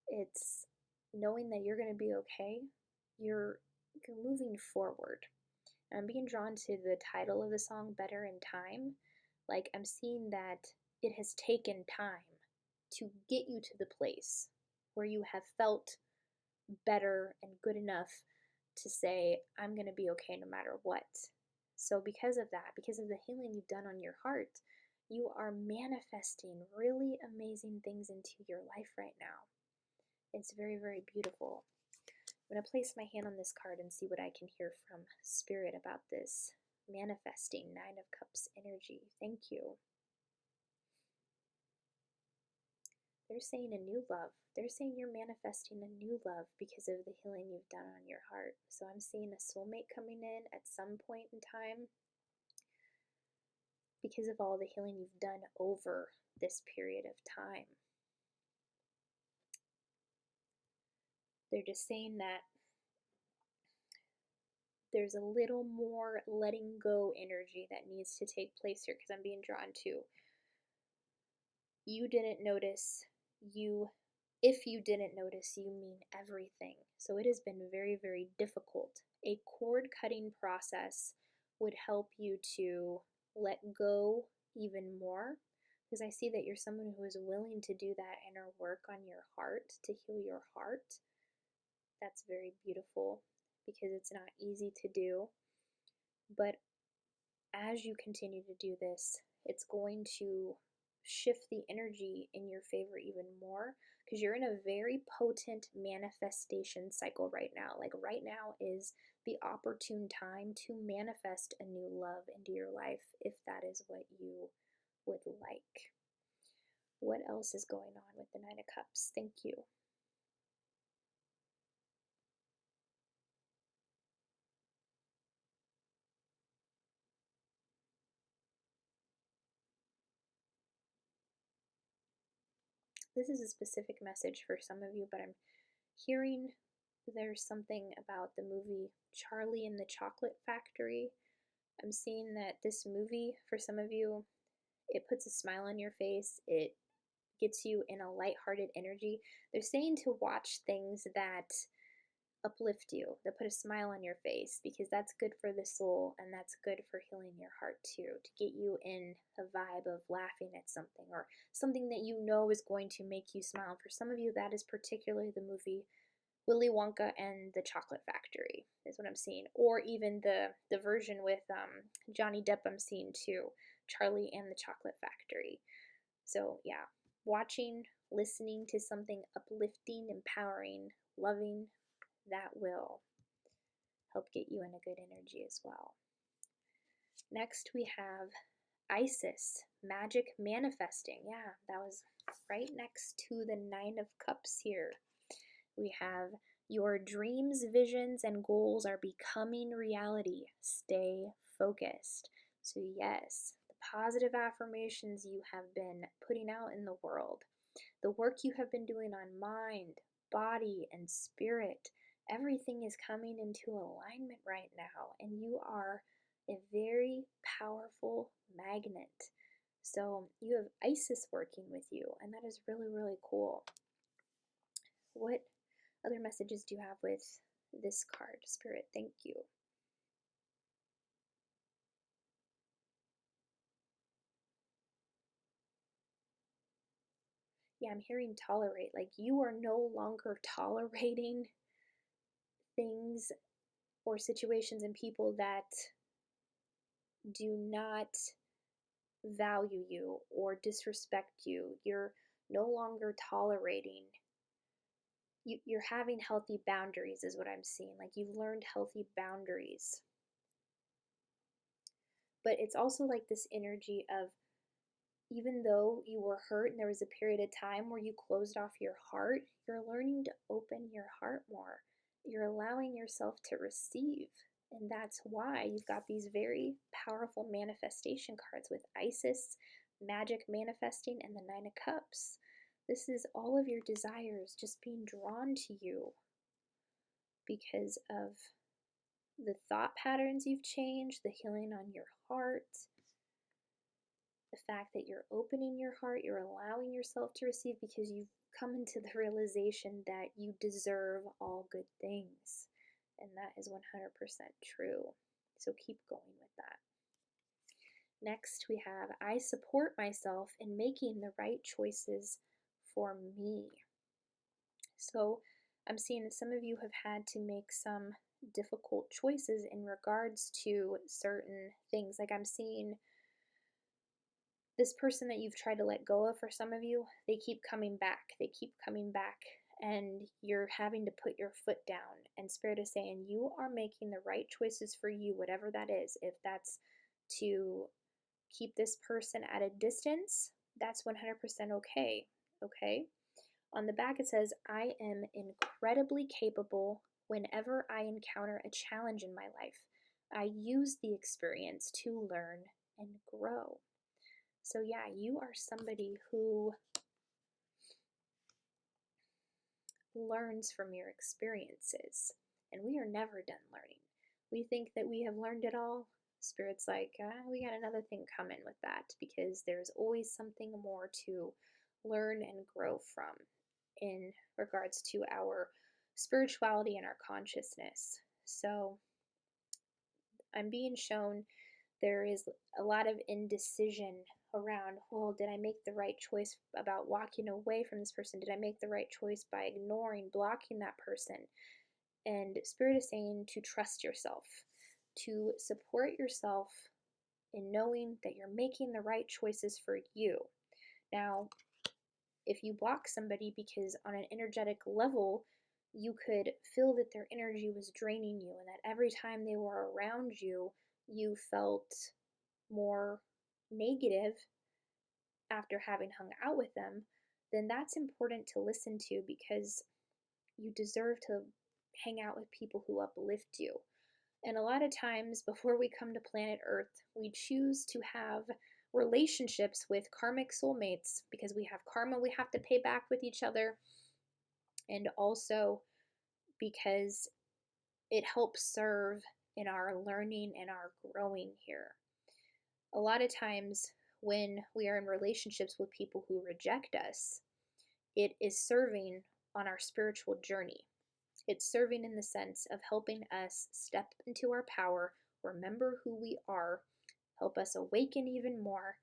It's knowing that you're going to be okay. You're moving forward. I'm being drawn to the title of the song, Better in Time. Like, I'm seeing that it has taken time to get you to the place where you have felt better and good enough to say, I'm going to be okay no matter what. So because of that, because of the healing you've done on your heart, you are manifesting really amazing things into your life right now. It's very, very beautiful. I'm going to place my hand on this card and see what I can hear from Spirit about this manifesting 9 of Cups energy. Thank you. They're saying a new love. They're saying you're manifesting a new love because of the healing you've done on your heart. So I'm seeing a soulmate coming in at some point in time because of all the healing you've done over this period of time. They're just saying that there's a little more letting go energy that needs to take place here, because I'm being drawn to you didn't notice, you If you didn't notice, you mean everything. So it has been very, very difficult. A cord cutting process would help you to let go even more, because I see that you're someone who is willing to do that inner work on your heart, to heal your heart. That's very beautiful because it's not easy to do. But as you continue to do this, it's going to shift the energy in your favor even more, because you're in a very potent manifestation cycle right now. Like right now is the opportune time to manifest a new love into your life if that is what you would like. What else is going on with the Nine of Cups? Thank you. This is a specific message for some of you, but I'm hearing there's something about the movie Charlie and the Chocolate Factory. I'm seeing that this movie, for some of you, it puts a smile on your face. It gets you in a lighthearted energy. They're saying to watch things that uplift you, that put a smile on your face, because that's good for the soul and that's good for healing your heart too, to get you in a vibe of laughing at something or something that you know is going to make you smile. For some of you, that is particularly the movie Willy Wonka and the Chocolate Factory is what I'm seeing, or even the version with Johnny Depp I'm seeing too, Charlie and the Chocolate Factory. So yeah, watching, listening to something uplifting, empowering, loving, that will help get you in a good energy as well. Next we have Isis, magic manifesting. Yeah, that was right next to the Nine of Cups here. We have your dreams, visions, and goals are becoming reality. Stay focused. So yes, the positive affirmations you have been putting out in the world, the work you have been doing on mind, body, and spirit, everything is coming into alignment right now, and you are a very powerful magnet. So you have Isis working with you, and that is really, really cool. What other messages do you have with this card, Spirit? Thank you. Yeah, I'm hearing tolerate. Like you are no longer tolerating things or situations and people that do not value you or disrespect you. You're no longer tolerating. You're having healthy boundaries, is what I'm seeing. Like you've learned healthy boundaries. But it's also like this energy of, even though you were hurt and there was a period of time where you closed off your heart, you're learning to open your heart more. You're allowing yourself to receive. And that's why you've got these very powerful manifestation cards with Isis, magic manifesting, and the Nine of Cups. This is all of your desires just being drawn to you because of the thought patterns you've changed, the healing on your heart, the fact that you're opening your heart, you're allowing yourself to receive because you've come into the realization that you deserve all good things. And that is 100% true. So keep going with that. Next, we have I support myself in making the right choices for me. So I'm seeing that some of you have had to make some difficult choices in regards to certain things. Like I'm seeing this person that you've tried to let go of, for some of you, they keep coming back. They keep coming back, and you're having to put your foot down. And Spirit is saying you are making the right choices for you, whatever that is. If that's to keep this person at a distance, that's 100% okay. Okay? On the back it says, I am incredibly capable whenever I encounter a challenge in my life. I use the experience to learn and grow. So yeah, you are somebody who learns from your experiences, and we are never done learning. We think that we have learned it all. Spirit's like, we got another thing coming with that, because there's always something more to learn and grow from. in regards to our spirituality and our consciousness. So I'm being shown there is a lot of indecision around, well, did I make the right choice about walking away from this person? Did I make the right choice by ignoring, blocking that person? And Spirit is saying to trust yourself, to support yourself in knowing that you're making the right choices for you. Now, if you block somebody because on an energetic level, you could feel that their energy was draining you and that every time they were around you, you felt more negative after having hung out with them, then that's important to listen to because you deserve to hang out with people who uplift you. And a lot of times before we come to planet Earth, we choose to have relationships with karmic soulmates because we have karma we have to pay back with each other, and also because it helps serve in our learning and our growing here. A lot of times when we are in relationships with people who reject us, it is serving on our spiritual journey. It's serving in the sense of helping us step into our power, remember who we are, help us awaken even more,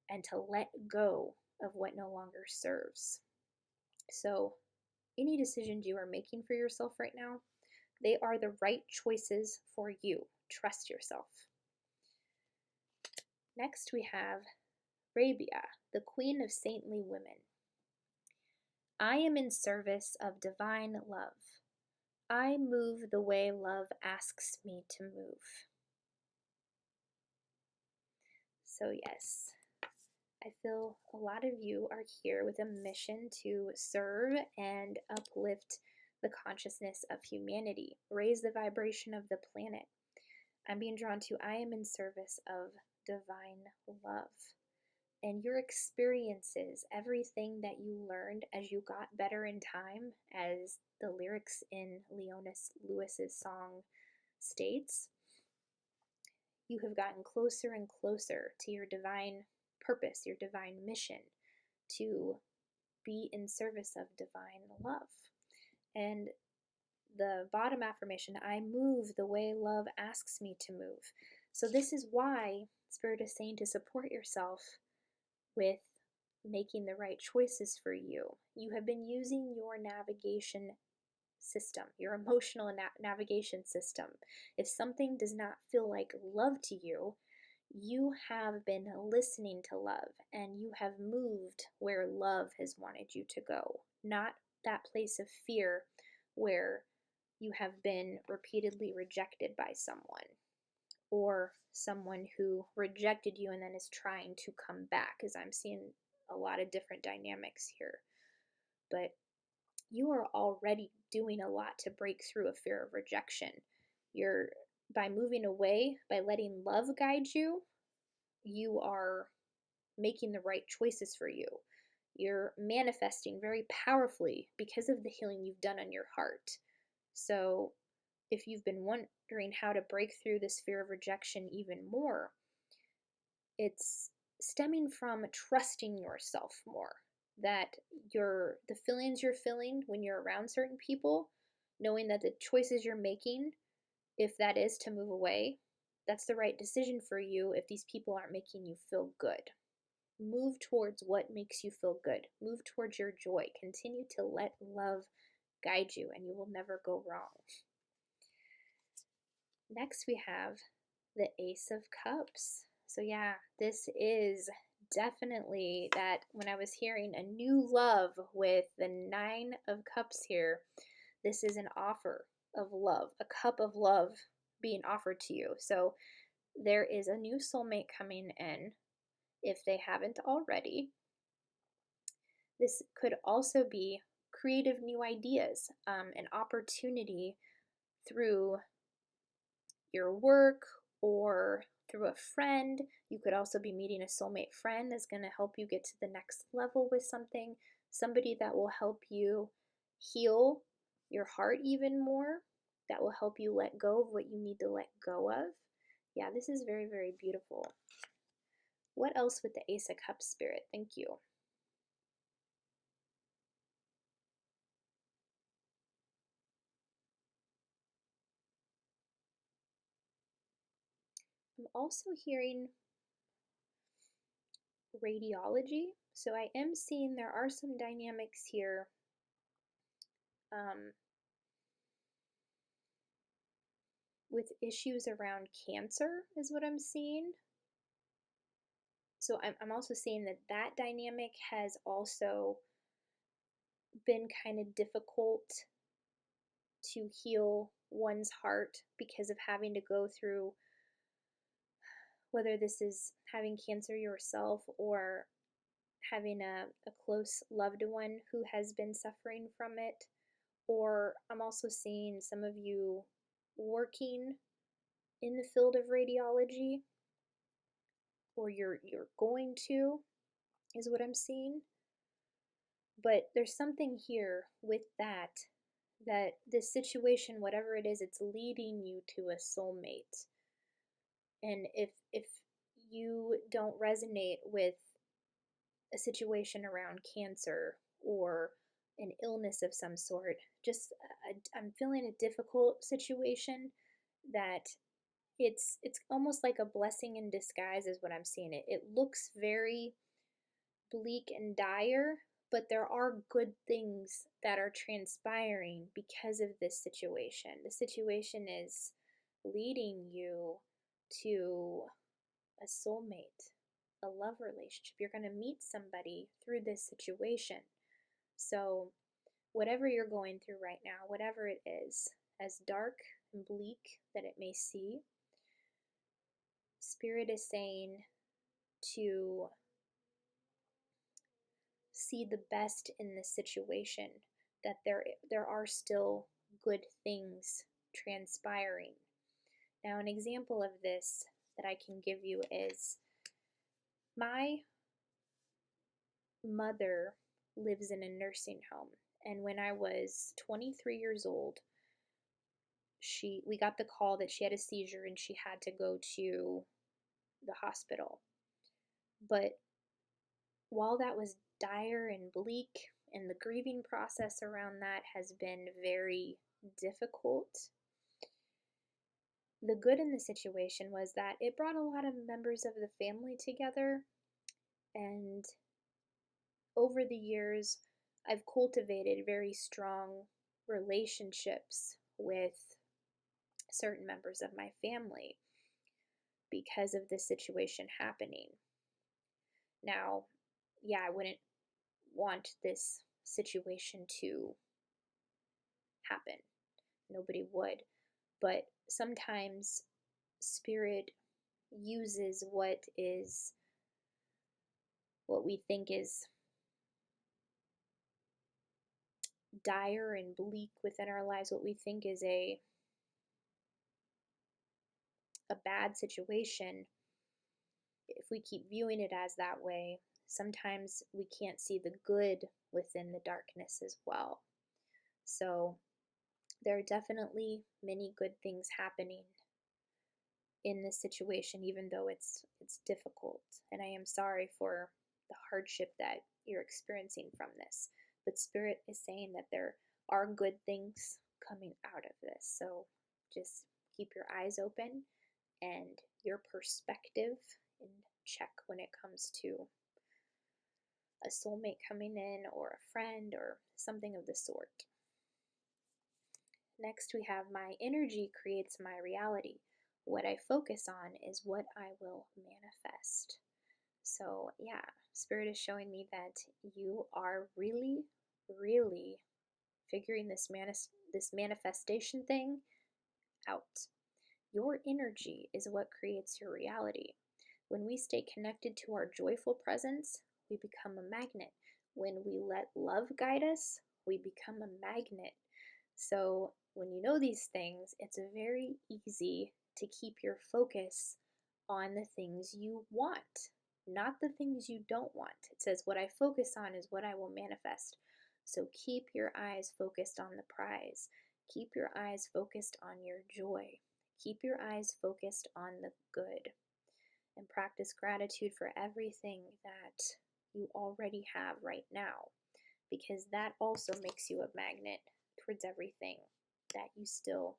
and to let go of what no longer serves. So, any decisions you are making for yourself right now, they are the right choices for you. Trust yourself. Next, we have Rabia, the Queen of Saintly Women. I am in service of divine love. I move the way love asks me to move. So yes, I feel a lot of you are here with a mission to serve and uplift the consciousness of humanity, raise the vibration of the planet. I'm being drawn to I am in service of divine love. And your experiences, everything that you learned as you got better in time, as the lyrics in Leonis Lewis's song states, you have gotten closer and closer to your divine purpose, your divine mission, to be in service of divine love. And the bottom affirmation, I move the way love asks me to move. So this is why Spirit is saying to support yourself with making the right choices for you. You have been using your navigation system, your emotional navigation system. If something does not feel like love to you, you have been listening to love and you have moved where love has wanted you to go, not that place of fear where you have been repeatedly rejected by someone, or someone who rejected you and then is trying to come back, because I'm seeing a lot of different dynamics here. But you are already doing a lot to break through a fear of rejection. By moving away, by letting love guide you, you are making the right choices for you. You're manifesting very powerfully because of the healing you've done on your heart. So if you've been wondering how to break through this fear of rejection even more, it's stemming from trusting yourself more. That the feelings you're feeling when you're around certain people, knowing that the choices you're making, if that is to move away, that's the right decision for you if these people aren't making you feel good. Move towards what makes you feel good. Move towards your joy. Continue to let love guide you and you will never go wrong. Next we have the Ace of Cups. So yeah, this is definitely that when I was hearing a new love with the Nine of Cups here, this is an offer of love, a cup of love being offered to you. So there is a new soulmate coming in if they haven't already. This could also be creative new ideas, an opportunity through your work or through a friend. You could also be meeting a soulmate friend that's going to help you get to the next level with something, somebody that will help you heal your heart even more, that will help you let go of what you need to let go of. Yeah, this is very, very beautiful. What else with the Ace of Cups, Spirit? Thank you. I'm also hearing radiology. So I am seeing there are some dynamics here with issues around cancer is what I'm seeing. So I'm also seeing that that dynamic has also been kind of difficult to heal one's heart because of having to go through, whether this is having cancer yourself or having a close loved one who has been suffering from it. Or I'm also seeing some of you working in the field of radiology, or you're going to, is what I'm seeing. But there's something here with that this situation, whatever it is, it's leading you to a soulmate. And if you don't resonate with a situation around cancer or an illness of some sort, just I'm feeling a difficult situation that it's almost like a blessing in disguise is what I'm seeing. It looks very bleak and dire, but there are good things that are transpiring because of this situation. The situation is leading you to a soulmate, a love relationship. You're going to meet somebody through this situation. So, whatever you're going through right now, whatever it is, as dark and bleak that it may seem, Spirit is saying to see the best in this situation, that there are still good things transpiring. Now, an example of this that I can give you is my mother lives in a nursing home, and when I was 23 years old, we got the call that she had a seizure and she had to go to the hospital. But while that was dire and bleak, and the grieving process around that has been very difficult, the good in the situation was that it brought a lot of members of the family together. And over the years, I've cultivated very strong relationships with certain members of my family because of this situation happening. Now, yeah, I wouldn't want this situation to happen. Nobody would. But sometimes Spirit uses what we think is dire and bleak within our lives, what we think is a bad situation. If we keep viewing it as that way, sometimes we can't see the good within the darkness as well. So there are definitely many good things happening in this situation, even though it's difficult. And I am sorry for the hardship that you're experiencing from this. But Spirit is saying that there are good things coming out of this. So just keep your eyes open and your perspective in check when it comes to a soulmate coming in, or a friend, or something of the sort. Next, we have my energy creates my reality. What I focus on is what I will manifest. So yeah, Spirit is showing me that you are really, really figuring this manifestation thing out. Your energy is what creates your reality. When we stay connected to our joyful presence, we become a magnet. When we let love guide us, we become a magnet. So when you know these things, it's very easy to keep your focus on the things you want, not the things you don't want. It says, what I focus on is what I will manifest. So keep your eyes focused on the prize. Keep your eyes focused on your joy. Keep your eyes focused on the good. And practice gratitude for everything that you already have right now, because that also makes you a magnet towards everything that you still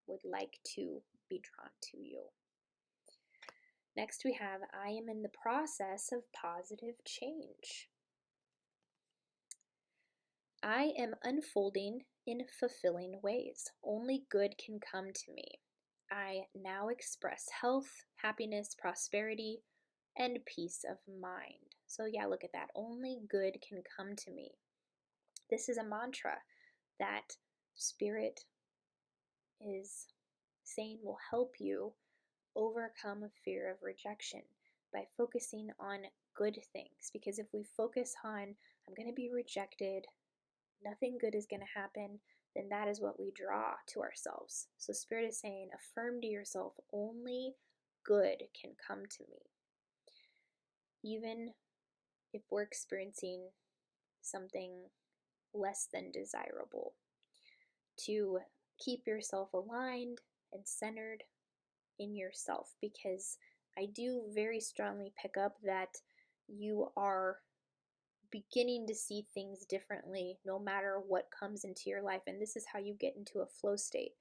would like to be drawn to you. Next we have, I am in the process of positive change. I am unfolding in fulfilling ways. Only good can come to me. I now express health, happiness, prosperity, and peace of mind. So yeah, look at that. Only good can come to me. This is a mantra that Spirit is saying will help you overcome a fear of rejection by focusing on good things. Because if we focus on, I'm going to be rejected, nothing good is going to happen, then that is what we draw to ourselves. So Spirit is saying, affirm to yourself, only good can come to me. Even if we're experiencing something less than desirable, to keep yourself aligned and centered in yourself, because I do very strongly pick up that you are beginning to see things differently no matter what comes into your life. And this is how you get into a flow state.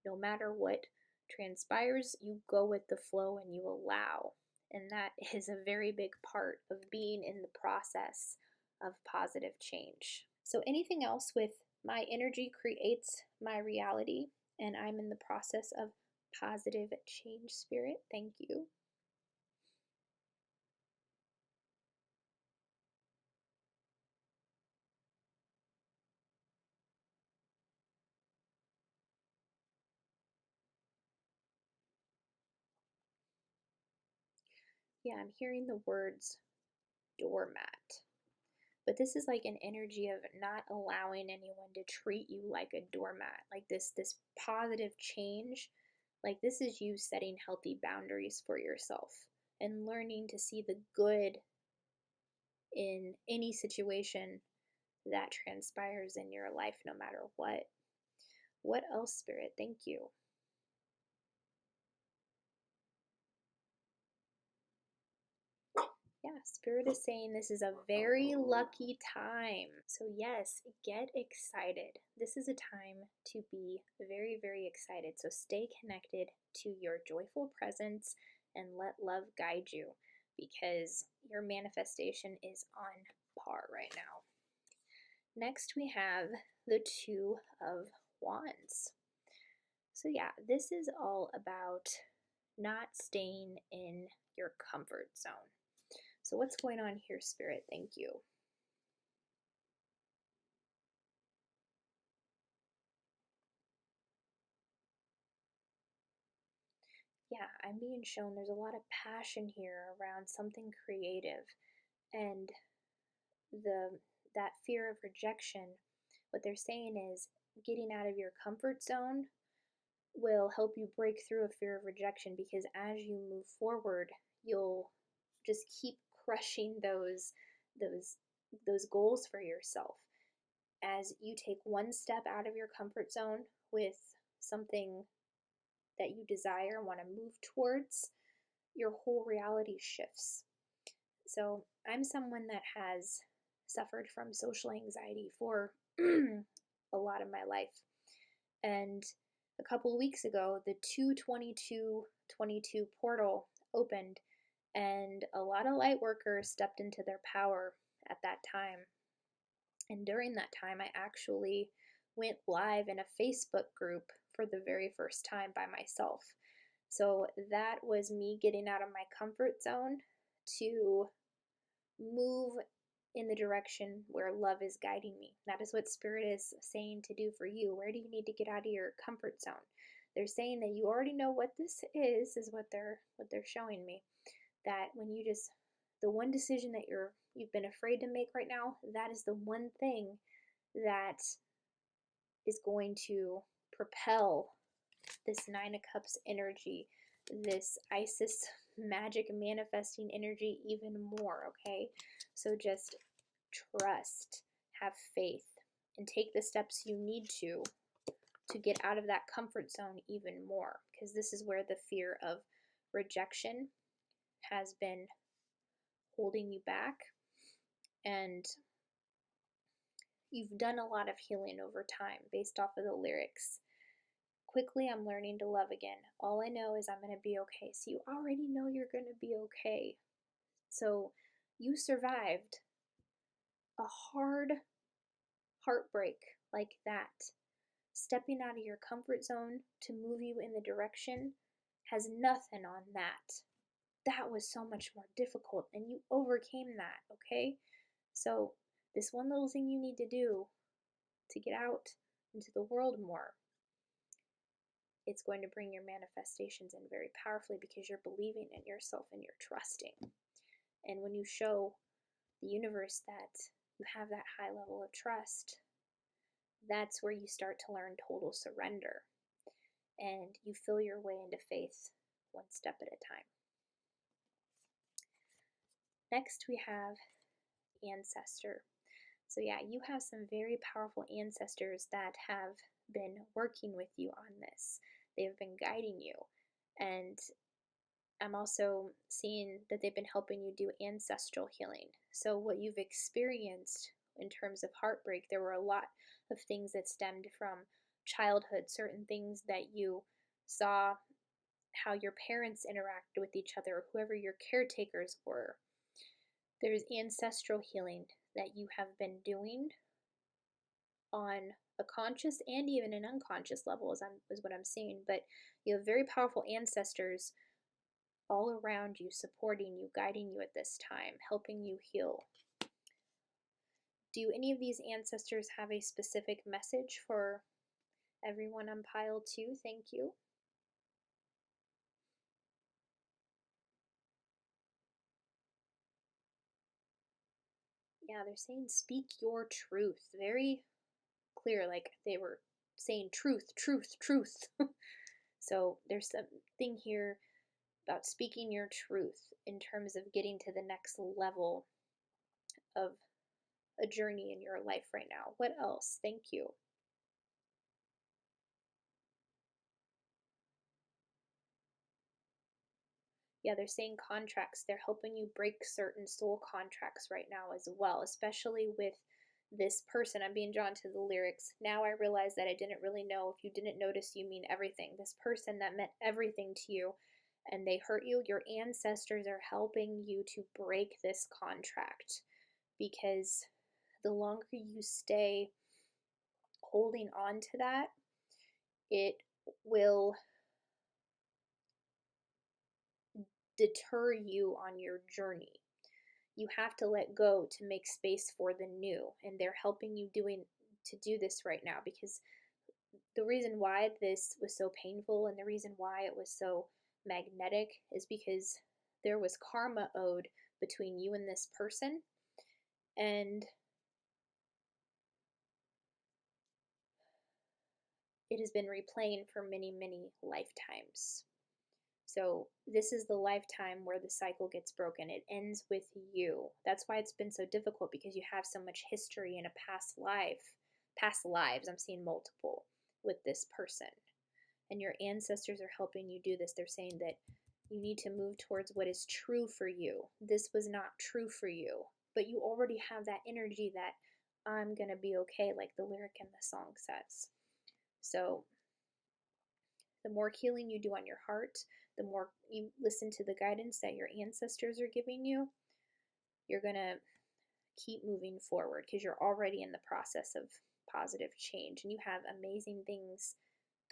No matter what transpires, you go with the flow and you allow. And that is a very big part of being in the process of positive change. So anything else with my energy creates my reality, and I'm in the process of positive change, Spirit. Thank you. Yeah, I'm hearing the words doormat. But this is like an energy of not allowing anyone to treat you like a doormat. Like this positive change, like this is you setting healthy boundaries for yourself and learning to see the good in any situation that transpires in your life, no matter what. What else, Spirit? Thank you. Yeah, Spirit is saying this is a very lucky time. So yes, get excited. This is a time to be very, very excited. So stay connected to your joyful presence and let love guide you, because your manifestation is on par right now. Next we have the Two of Wands. So yeah, this is all about not staying in your comfort zone. So what's going on here, Spirit? Thank you. Yeah, I'm being shown there's a lot of passion here around something creative, and that fear of rejection. What they're saying is getting out of your comfort zone will help you break through a fear of rejection, because as you move forward, you'll just keep crushing those goals for yourself. As you take one step out of your comfort zone with something that you desire and want to move towards, your whole reality shifts. So I'm someone that has suffered from social anxiety for a lot of my life. And a couple of weeks ago, the 2/22/22 portal opened, and a lot of light workers stepped into their power at that time. And during that time, I actually went live in a Facebook group for the very first time by myself. So that was me getting out of my comfort zone to move in the direction where love is guiding me. That is what Spirit is saying to do for you. Where do you need to get out of your comfort zone? They're saying that you already know what this is what they're showing me. That when you just, the one decision that you've been afraid to make right now, that is the one thing that is going to propel this Nine of Cups energy, this Isis magic manifesting energy even more, okay? So just trust, have faith, and take the steps you need to get out of that comfort zone even more, because this is where the fear of rejection has been holding you back, and you've done a lot of healing over time based off of the lyrics. quickly I'm learning to love again. All I know is I'm going to be okay. So you already know you're going to be okay. So you survived a hard heartbreak like that. Stepping out of your comfort zone to move you in the direction has nothing on that. That was so much more difficult, and you overcame that, okay? So, this one little thing you need to do to get out into the world more, it's going to bring your manifestations in very powerfully because you're believing in yourself and you're trusting. And when you show the universe that you have that high level of trust, that's where you start to learn total surrender. And you feel your way into faith one step at a time. Next, we have ancestor. So yeah, you have some very powerful ancestors that have been working with you on this. They have been guiding you. And I'm also seeing that they've been helping you do ancestral healing. So what you've experienced in terms of heartbreak, there were a lot of things that stemmed from childhood, certain things that you saw how your parents interacted with each other, or whoever your caretakers were. There's ancestral healing that you have been doing on a conscious and even an unconscious level, is what I'm seeing. But you have very powerful ancestors all around you, supporting you, guiding you at this time, helping you heal. Do any of these ancestors have a specific message for everyone on pile 2? Thank you. Yeah, they're saying speak your truth. Very clear, like they were saying truth, truth, truth. So there's something here about speaking your truth in terms of getting to the next level of a journey in your life right now. What else? Thank you. Yeah, they're saying contracts. They're helping you break certain soul contracts right now as well, especially with this person. I'm being drawn to the lyrics. Now I realize that I didn't really know. If you didn't notice, you mean everything. This person that meant everything to you and they hurt you, your ancestors are helping you to break this contract, because the longer you stay holding on to that, it will deter you on your journey. You have to let go to make space for the new, and they're helping you to do this right now, because the reason why this was so painful and the reason why it was so magnetic is because there was karma owed between you and this person, and it has been replaying for many, many lifetimes. So this is the lifetime where the cycle gets broken. It ends with you. That's why it's been so difficult, because you have so much history in a past lives. I'm seeing multiple with this person. And your ancestors are helping you do this. They're saying that you need to move towards what is true for you. This was not true for you, but you already have that energy that I'm going to be okay, like the lyric in the song says. So the more healing you do on your heart, the more you listen to the guidance that your ancestors are giving you, you're going to keep moving forward, because you're already in the process of positive change and you have amazing things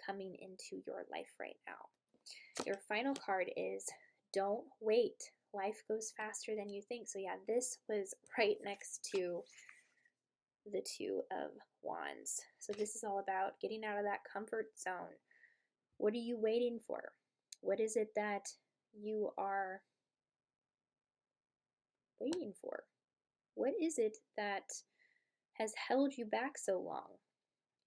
coming into your life right now. Your final card is don't wait. Life goes faster than you think. So yeah, this was right next to the Two of Wands. So this is all about getting out of that comfort zone. What are you waiting for? What is it that you are waiting for? What is it that has held you back so long?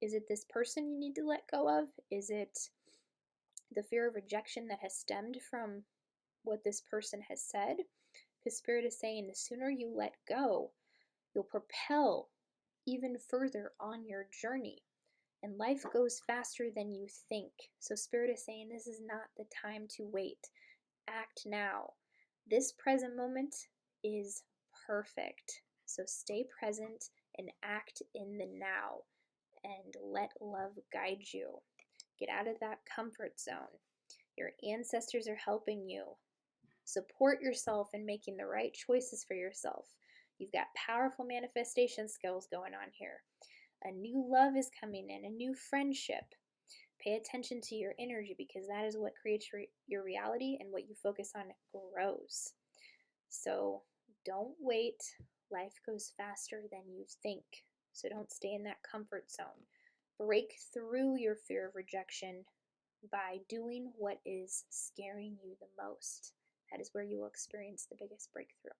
Is it this person you need to let go of? Is it the fear of rejection that has stemmed from what this person has said? Because Spirit is saying the sooner you let go, you'll propel even further on your journey. And life goes faster than you think. So Spirit is saying this is not the time to wait. Act now. This present moment is perfect. So stay present and act in the now, and let love guide you. Get out of that comfort zone. Your ancestors are helping you. Support yourself in making the right choices for yourself. You've got powerful manifestation skills going on here. A new love is coming in, a new friendship. Pay attention to your energy, because that is what creates your reality, and what you focus on grows. So don't wait. Life goes faster than you think. So don't stay in that comfort zone. Break through your fear of rejection by doing what is scaring you the most. That is where you will experience the biggest breakthrough.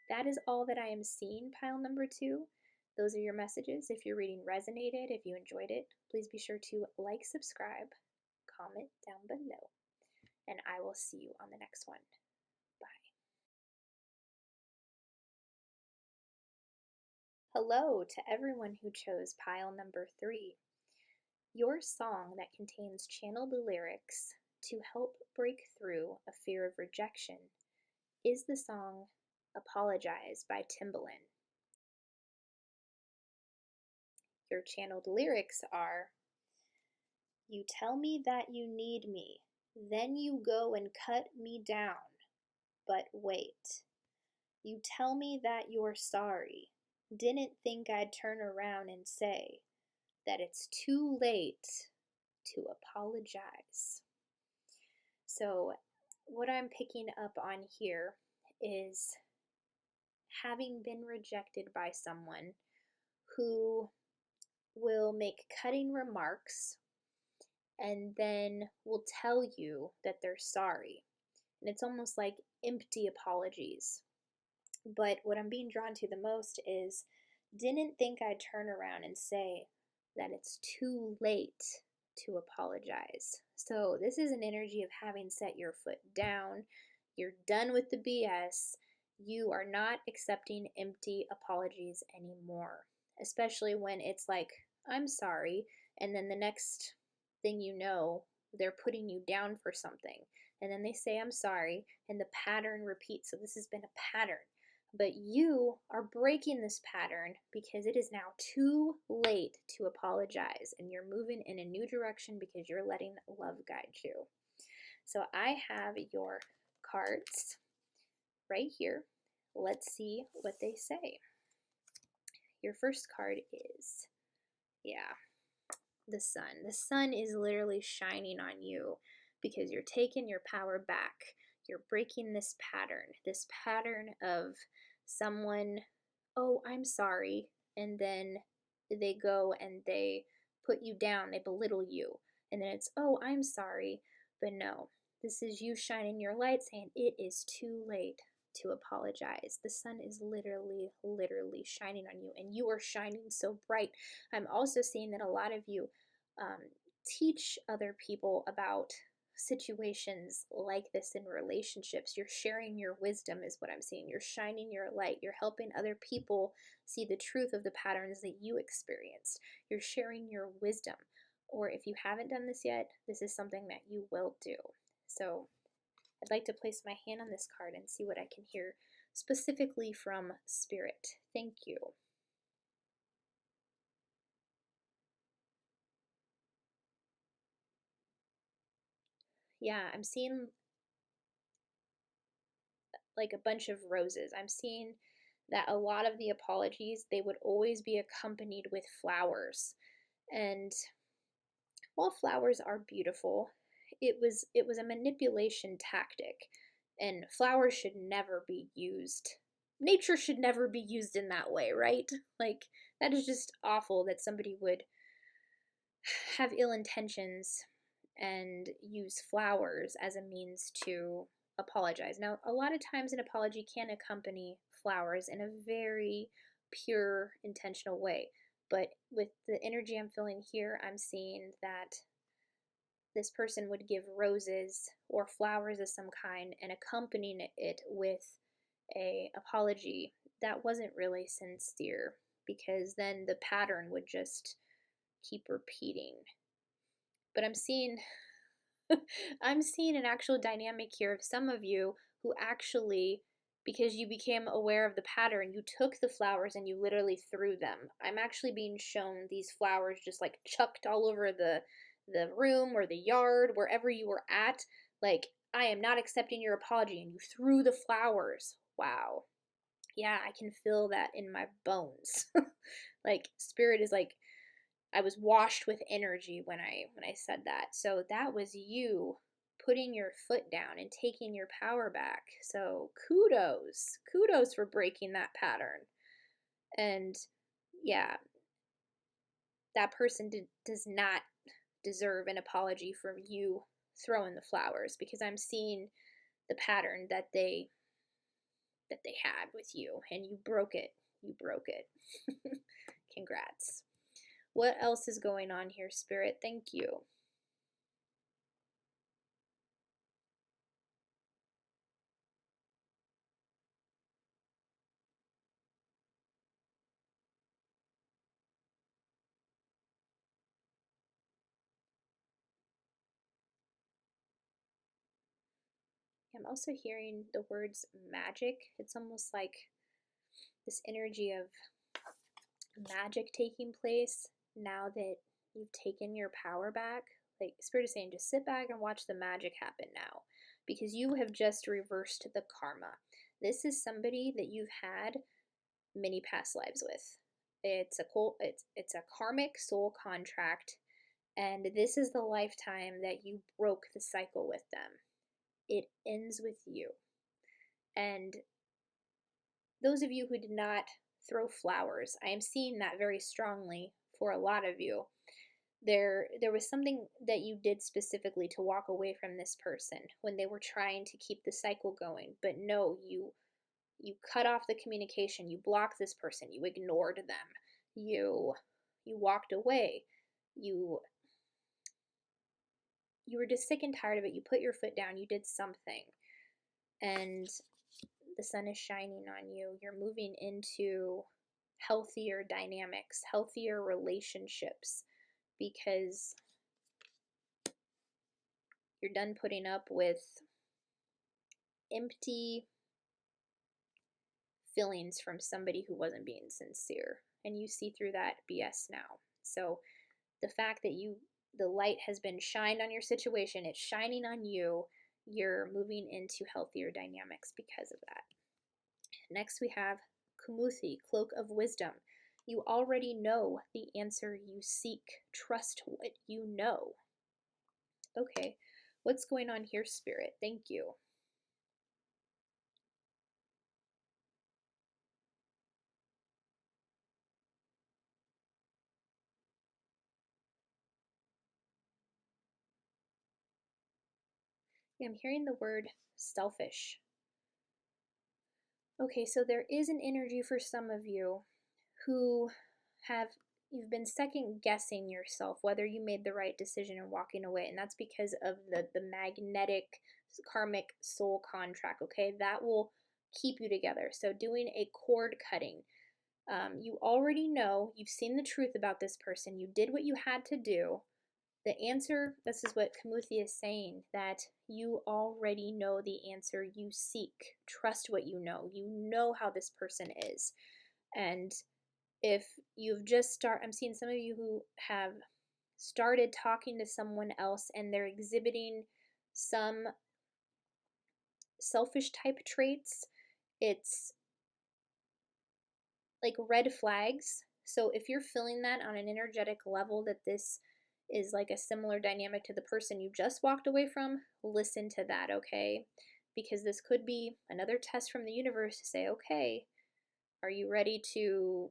That is all that I am seeing, pile number 2. Those are your messages. If your reading resonated, if you enjoyed it, please be sure to like, subscribe, comment down below, and I will see you on the next one. Bye. Hello to everyone who chose pile number 3. Your song that contains channeled lyrics to help break through a fear of rejection is the song Apologize by Timbaland. Your channeled lyrics are: you tell me that you need me, then you go and cut me down. But wait, you tell me that you're sorry, didn't think I'd turn around and say that it's too late to apologize. So what I'm picking up on here is having been rejected by someone who will make cutting remarks and then will tell you that they're sorry. And it's almost like empty apologies. But what I'm being drawn to the most is, didn't think I'd turn around and say that it's too late to apologize. So this is an energy of having set your foot down. You're done with the BS. You are not accepting empty apologies anymore, especially when it's like, I'm sorry, and then the next thing you know, they're putting you down for something, and then they say, I'm sorry, and the pattern repeats. So this has been a pattern, but you are breaking this pattern because it is now too late to apologize, and you're moving in a new direction because you're letting love guide you. So I have your cards right here. Let's see what they say. Your first card is, the sun. The sun is literally shining on you because you're taking your power back. You're breaking this pattern of someone, oh, I'm sorry, and then they go and they put you down, they belittle you, and then it's, oh, I'm sorry, but no, this is you shining your light, saying it is too late to apologize. The sun is literally shining on you, and you are shining so bright. I'm also seeing that a lot of you teach other people about situations like this in relationships. You're sharing your wisdom is what I'm seeing. You're shining your light. You're helping other people see the truth of the patterns that you experienced. You're sharing your wisdom. Or if you haven't done this yet, this is something that you will do. So I'd like to place my hand on this card and see what I can hear specifically from Spirit. Thank you. Yeah, I'm seeing like a bunch of roses. I'm seeing that a lot of the apologies, they would always be accompanied with flowers. And while flowers are beautiful, it was a manipulation tactic, and flowers should never be used. Nature should never be used in that way, right? Like, that is just awful that somebody would have ill intentions and use flowers as a means to apologize. Now, a lot of times an apology can accompany flowers in a very pure, intentional way. But with the energy I'm feeling here, I'm seeing that this person would give roses or flowers of some kind and accompanying it with a apology that wasn't really sincere, because then the pattern would just keep repeating. But I'm seeing I'm seeing an actual dynamic here of some of you who actually, because you became aware of the pattern, you took the flowers and you literally threw them. I'm actually being shown these flowers just like chucked all over the the room or the yard, wherever you were at, like, I am not accepting your apology, and you threw the flowers. Wow. Yeah, I can feel that in my bones. Like, spirit is like, I was washed with energy when I said that. So that was you putting your foot down and taking your power back. So kudos. Kudos for breaking that pattern. And yeah, that person does not deserve an apology for you throwing the flowers, because I'm seeing the pattern that they had with you, and you broke it. You broke it. Congrats. What else is going on here, Spirit? Thank you. I'm also hearing the words magic. It's almost like this energy of magic taking place now that you've taken your power back. Like, Spirit is saying, just sit back and watch the magic happen now, because you have just reversed the karma. This is somebody that you've had many past lives with. It's a karmic soul contract, and this is the lifetime that you broke the cycle with them. It ends with you. And those of you who did not throw flowers, I am seeing that very strongly for a lot of you. There was something that you did specifically to walk away from this person when they were trying to keep the cycle going. But no, you cut off the communication, you blocked this person, you ignored them, you walked away, you were just sick and tired of it. You put your foot down, you did something, and the sun is shining on you. You're moving into healthier dynamics, healthier relationships, because you're done putting up with empty feelings from somebody who wasn't being sincere, and you see through that BS now. So the fact that the light has been shined on your situation, it's shining on you, you're moving into healthier dynamics because of that. Next we have Kumuthi, Cloak of Wisdom. You already know the answer you seek. Trust what you know. Okay, what's going on here, Spirit? Thank you. I'm hearing the word selfish. Okay, so there is an energy for some of you who you've been second guessing yourself whether you made the right decision in walking away, and that's because of the magnetic karmic soul contract. Okay, that will keep you together. So doing a cord cutting, you already know, you've seen the truth about this person, you did what you had to do. The answer, this is what Kumuthi is saying, that you already know the answer you seek. Trust what you know. You know how this person is. And if you've just I'm seeing some of you who have started talking to someone else and they're exhibiting some selfish type traits. It's like red flags. So if you're feeling that on an energetic level, that this is like a similar dynamic to the person you just walked away from, listen to that, okay? Because this could be another test from the universe to say, okay, are you ready to,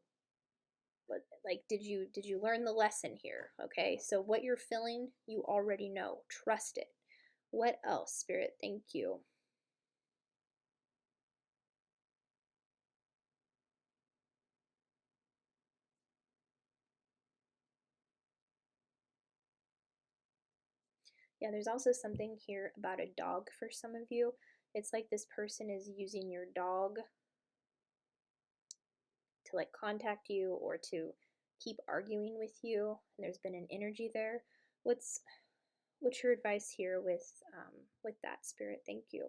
like, did you learn the lesson here? Okay, so what you're feeling, you already know. Trust it. What else, Spirit? Thank you. Yeah, there's also something here about a dog for some of you. It's like this person is using your dog to like contact you or to keep arguing with you. And there's been an energy there. What's your advice here with that, Spirit? Thank you.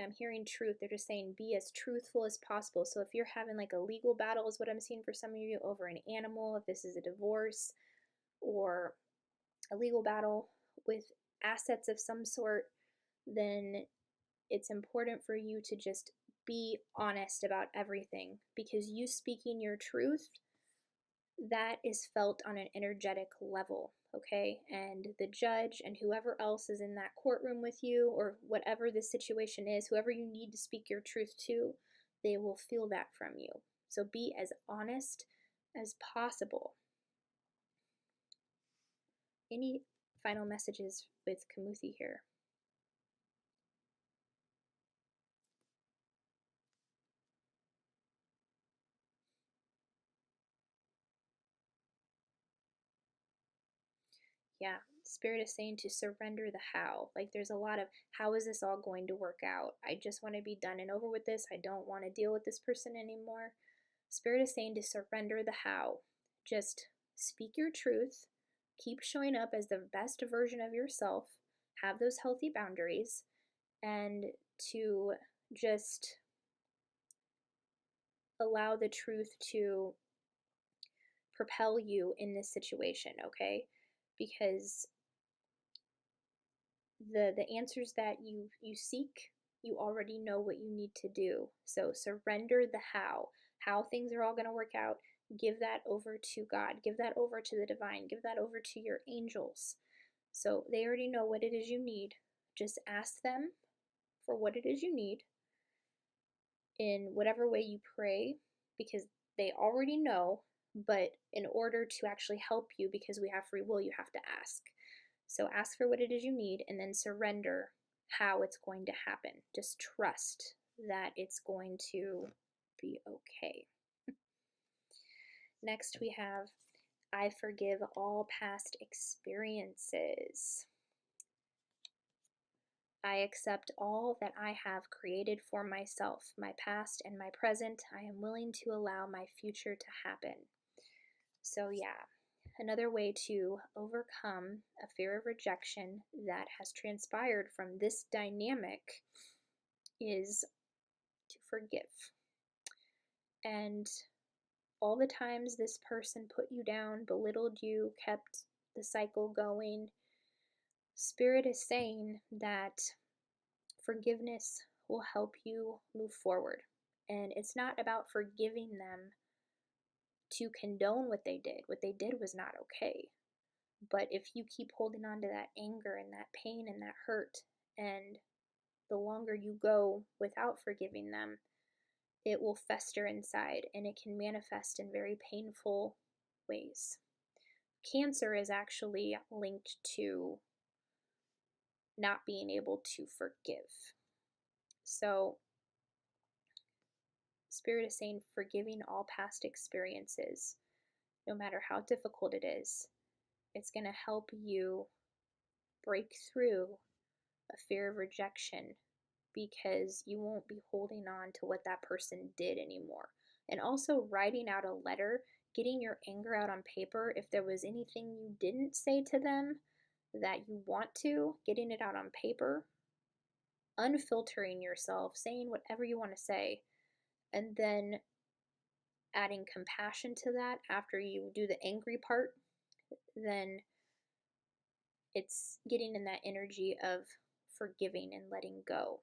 I'm hearing truth. They're just saying be as truthful as possible. So if you're having like a legal battle is what I'm seeing for some of you over an animal, if this is a divorce or a legal battle with assets of some sort, then it's important for you to just be honest about everything, because you speaking your truth, that is felt on an energetic level, okay? And the judge and whoever else is in that courtroom with you, or whatever the situation is, whoever you need to speak your truth to, they will feel that from you. So be as honest as possible. Any final messages with Kamuthi here? Yeah, Spirit is saying to surrender the how. Like there's a lot of, how is this all going to work out? I just want to be done and over with this. I don't want to deal with this person anymore. Spirit is saying to surrender the how. Just speak your truth. Keep showing up as the best version of yourself. Have those healthy boundaries. And to just allow the truth to propel you in this situation, okay? Because the answers that you seek, you already know what you need to do. So surrender the how things are all going to work out. Give that over to God. Give that over to the divine. Give that over to your angels. So they already know what it is you need. Just ask them for what it is you need in whatever way you pray, because they already know. But in order to actually help you, because we have free will, you have to ask. So ask for what it is you need, and then surrender how it's going to happen. Just trust that it's going to be okay. Next we have, I forgive all past experiences. I accept all that I have created for myself, my past and my present. I am willing to allow my future to happen. So yeah, another way to overcome a fear of rejection that has transpired from this dynamic is to forgive. And all the times this person put you down, belittled you, kept the cycle going, Spirit is saying that forgiveness will help you move forward. And it's not about forgiving them to condone what they did. What they did was not okay. But if you keep holding on to that anger and that pain and that hurt, and the longer you go without forgiving them, it will fester inside, and it can manifest in very painful ways. Cancer is actually linked to not being able to forgive. So Spirit is saying forgiving all past experiences, no matter how difficult it is, it's going to help you break through a fear of rejection, because you won't be holding on to what that person did anymore. And also writing out a letter, getting your anger out on paper. If there was anything you didn't say to them that you want to, getting it out on paper, unfiltering yourself, saying whatever you want to say, and then adding compassion to that after you do the angry part, then it's getting in that energy of forgiving and letting go.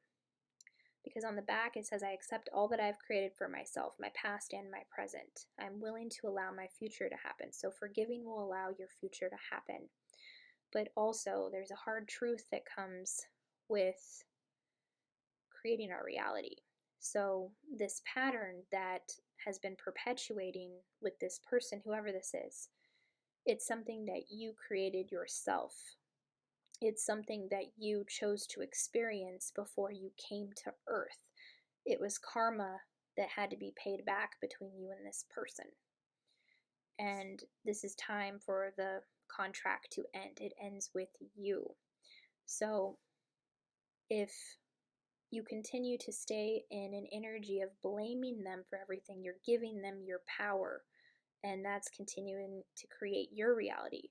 Because on the back it says, I accept all that I've created for myself, my past and my present. I'm willing to allow my future to happen. So forgiving will allow your future to happen. But also there's a hard truth that comes with creating our reality. So this pattern that has been perpetuating with this person, whoever this is, it's something that you created yourself. It's something that you chose to experience before you came to Earth. It was karma that had to be paid back between you and this person. And this is time for the contract to end. It ends with you. So if you continue to stay in an energy of blaming them for everything, you're giving them your power, and that's continuing to create your reality.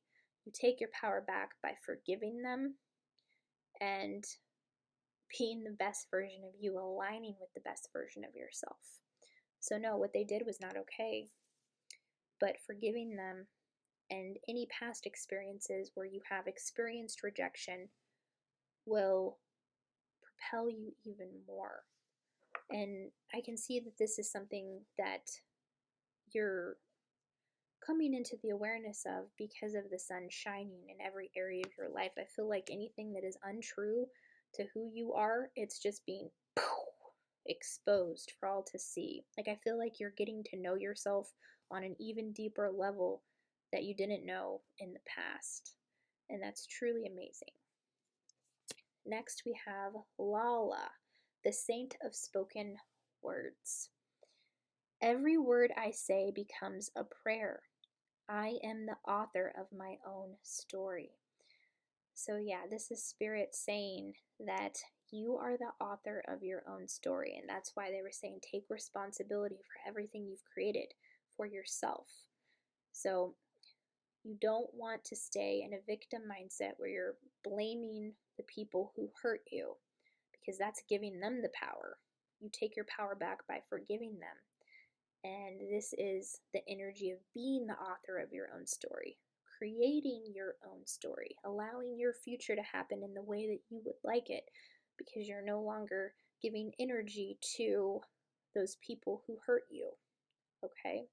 You take your power back by forgiving them and being the best version of you, aligning with the best version of yourself. So, no, what they did was not okay, but forgiving them and any past experiences where you have experienced rejection will propel you even more. And I can see that this is something that you're coming into the awareness of because of the sun shining in every area of your life. I feel like anything that is untrue to who you are, it's just being exposed for all to see. Like, I feel like you're getting to know yourself on an even deeper level that you didn't know in the past. And that's truly amazing. Next, we have Lala, the saint of spoken words. Every word I say becomes a prayer. I am the author of my own story. So, yeah, this is Spirit saying that you are the author of your own story. And that's why they were saying take responsibility for everything you've created for yourself. So, you don't want to stay in a victim mindset where you're blaming the people who hurt you, because that's giving them the power. You take your power back by forgiving them. And this is the energy of being the author of your own story, creating your own story, allowing your future to happen in the way that you would like it, because you're no longer giving energy to those people who hurt you. Okay?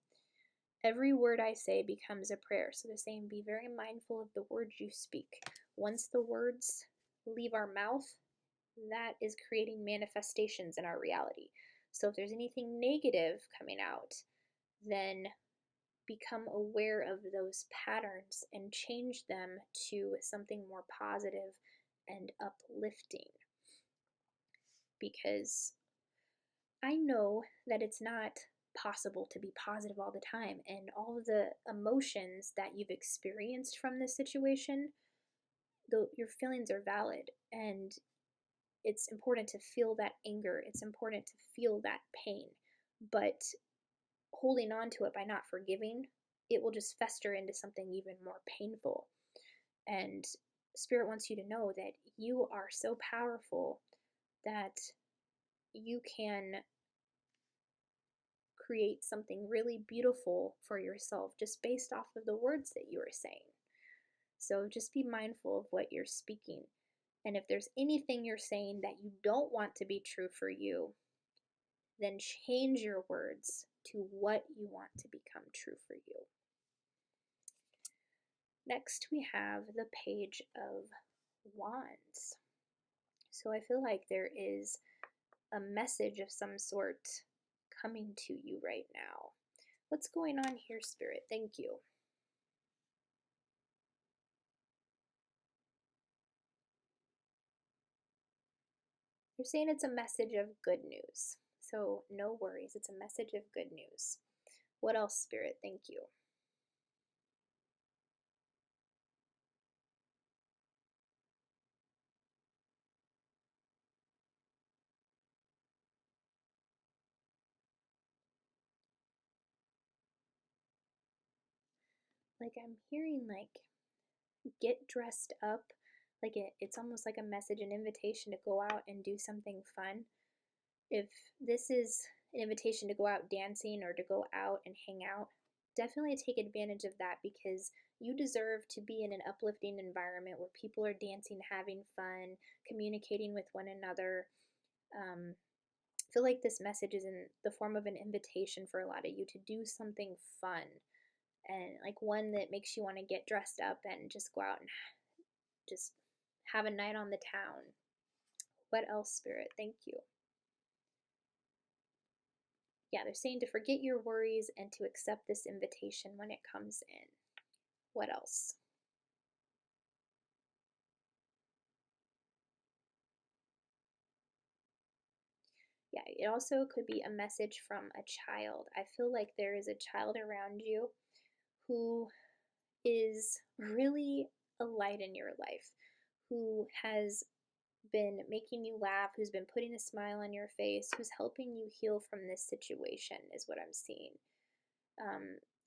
Every word I say becomes a prayer. So they're saying be very mindful of the words you speak. Once the words leave our mouth, that is creating manifestations in our reality. So if there's anything negative coming out, then become aware of those patterns and change them to something more positive and uplifting. Because I know that it's not possible to be positive all the time, and all of the emotions that you've experienced from this situation, your feelings are valid, and it's important to feel that anger, it's important to feel that pain, but holding on to it by not forgiving, it will just fester into something even more painful. And Spirit wants you to know that you are so powerful that you can create something really beautiful for yourself just based off of the words that you are saying. So just be mindful of what you're speaking. And if there's anything you're saying that you don't want to be true for you, then change your words to what you want to become true for you. Next, we have the Page of Wands. So I feel like there is a message of some sort coming to you right now. What's going on here, Spirit? Thank you. You're saying it's a message of good news. So no worries, it's a message of good news. What else, Spirit? Thank you. Like, I'm hearing like get dressed up. Like it's almost like a message, an invitation to go out and do something fun. If this is an invitation to go out dancing or to go out and hang out, definitely take advantage of that, because you deserve to be in an uplifting environment where people are dancing, having fun, communicating with one another. I feel like this message is in the form of an invitation for a lot of you to do something fun, and like one that makes you want to get dressed up and just go out and just have a night on the town. What else, Spirit? Thank you. Yeah, they're saying to forget your worries and to accept this invitation when it comes in. What else? Yeah, it also could be a message from a child. I feel like there is a child around you who is really a light in your life, who has been making you laugh, who's been putting a smile on your face, who's helping you heal from this situation, is what I'm seeing.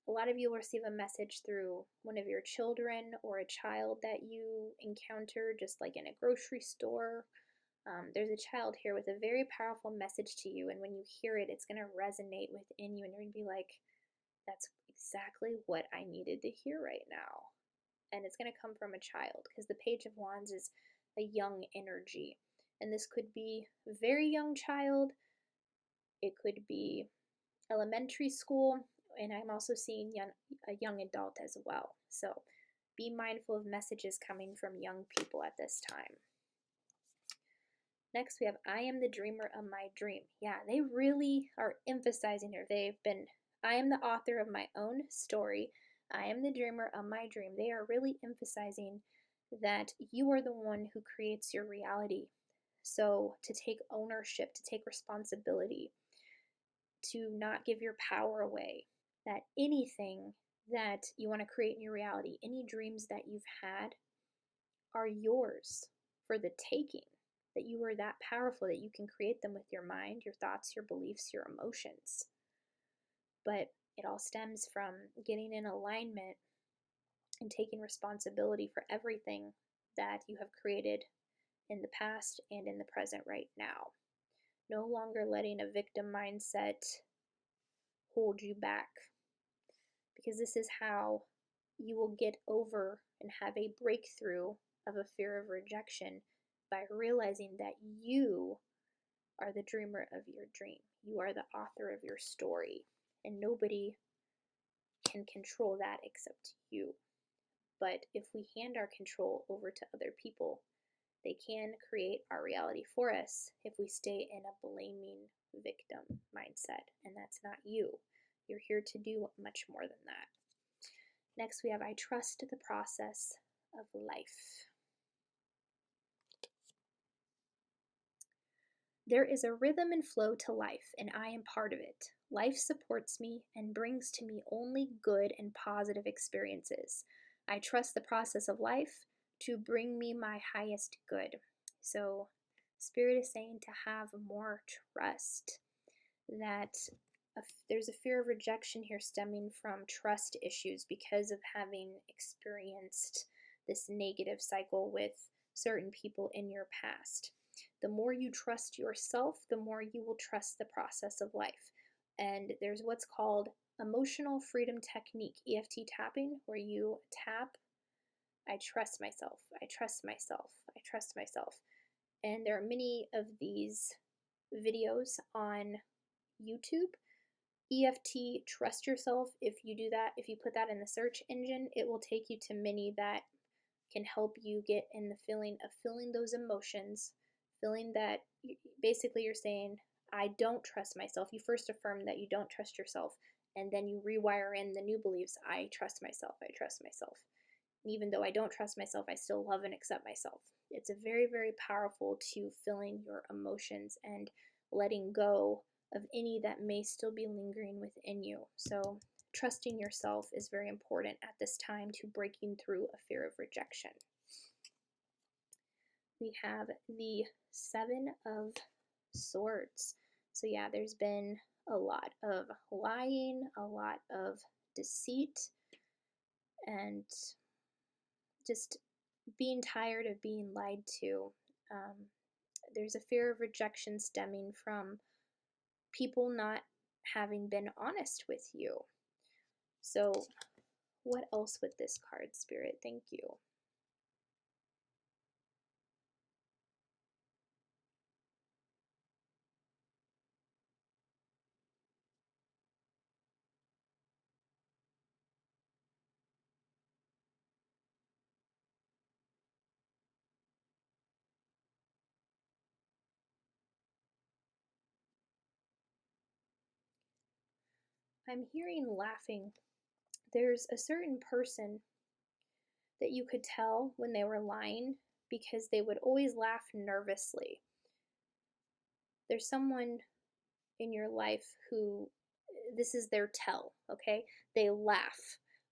A lot of you will receive a message through one of your children or a child that you encounter, just like in a grocery store. There's a child here with a very powerful message to you, and when you hear it, it's going to resonate within you, and you're going to be like, that's exactly what I needed to hear right now. And it's going to come from a child, because the Page of Wands is a young energy. And this could be a very young child, it could be elementary school, and I'm also seeing a young adult as well. So be mindful of messages coming from young people at this time. Next, we have I am the dreamer of my dream. Yeah, they really are emphasizing here. I am the author of my own story. I am the dreamer of my dream. They are really emphasizing that you are the one who creates your reality. So to take ownership, to take responsibility, to not give your power away, that anything that you want to create in your reality, any dreams that you've had, are yours for the taking, that you are that powerful that you can create them with your mind, your thoughts, your beliefs, your emotions. But it all stems from getting in alignment and taking responsibility for everything that you have created in the past and in the present right now. No longer letting a victim mindset hold you back, because this is how you will get over and have a breakthrough of a fear of rejection, by realizing that you are the dreamer of your dream. You are the author of your story, and nobody can control that except you. But if we hand our control over to other people, they can create our reality for us if we stay in a blaming victim mindset, and that's not you. You're here to do much more than that. Next, we have I trust the process of life. There is a rhythm and flow to life, and I am part of it. Life supports me and brings to me only good and positive experiences. I trust the process of life to bring me my highest good. So, Spirit is saying to have more trust, that there's a fear of rejection here stemming from trust issues because of having experienced this negative cycle with certain people in your past. The more you trust yourself, the more you will trust the process of life. And there's what's called emotional freedom technique, EFT tapping, where you tap, I trust myself, I trust myself, I trust myself. And there are many of these videos on YouTube. EFT Trust Yourself, if you do that, if you put that in the search engine, it will take you to many that can help you get in the feeling of feeling those emotions, feeling that basically you're saying, I don't trust myself. You first affirm that you don't trust yourself, and then you rewire in the new beliefs, I trust myself, I trust myself. And even though I don't trust myself, I still love and accept myself. It's a very, very powerful to feeling your emotions and letting go of any that may still be lingering within you. So trusting yourself is very important at this time to breaking through a fear of rejection. We have the Seven of Swords. So yeah, there's been a lot of lying, a lot of deceit, and just being tired of being lied to. There's a fear of rejection stemming from people not having been honest with you. So what else with this card, Spirit? Thank you. I'm hearing laughing. There's a certain person that you could tell when they were lying because they would always laugh nervously. There's someone in your life who this is their tell, okay? They laugh.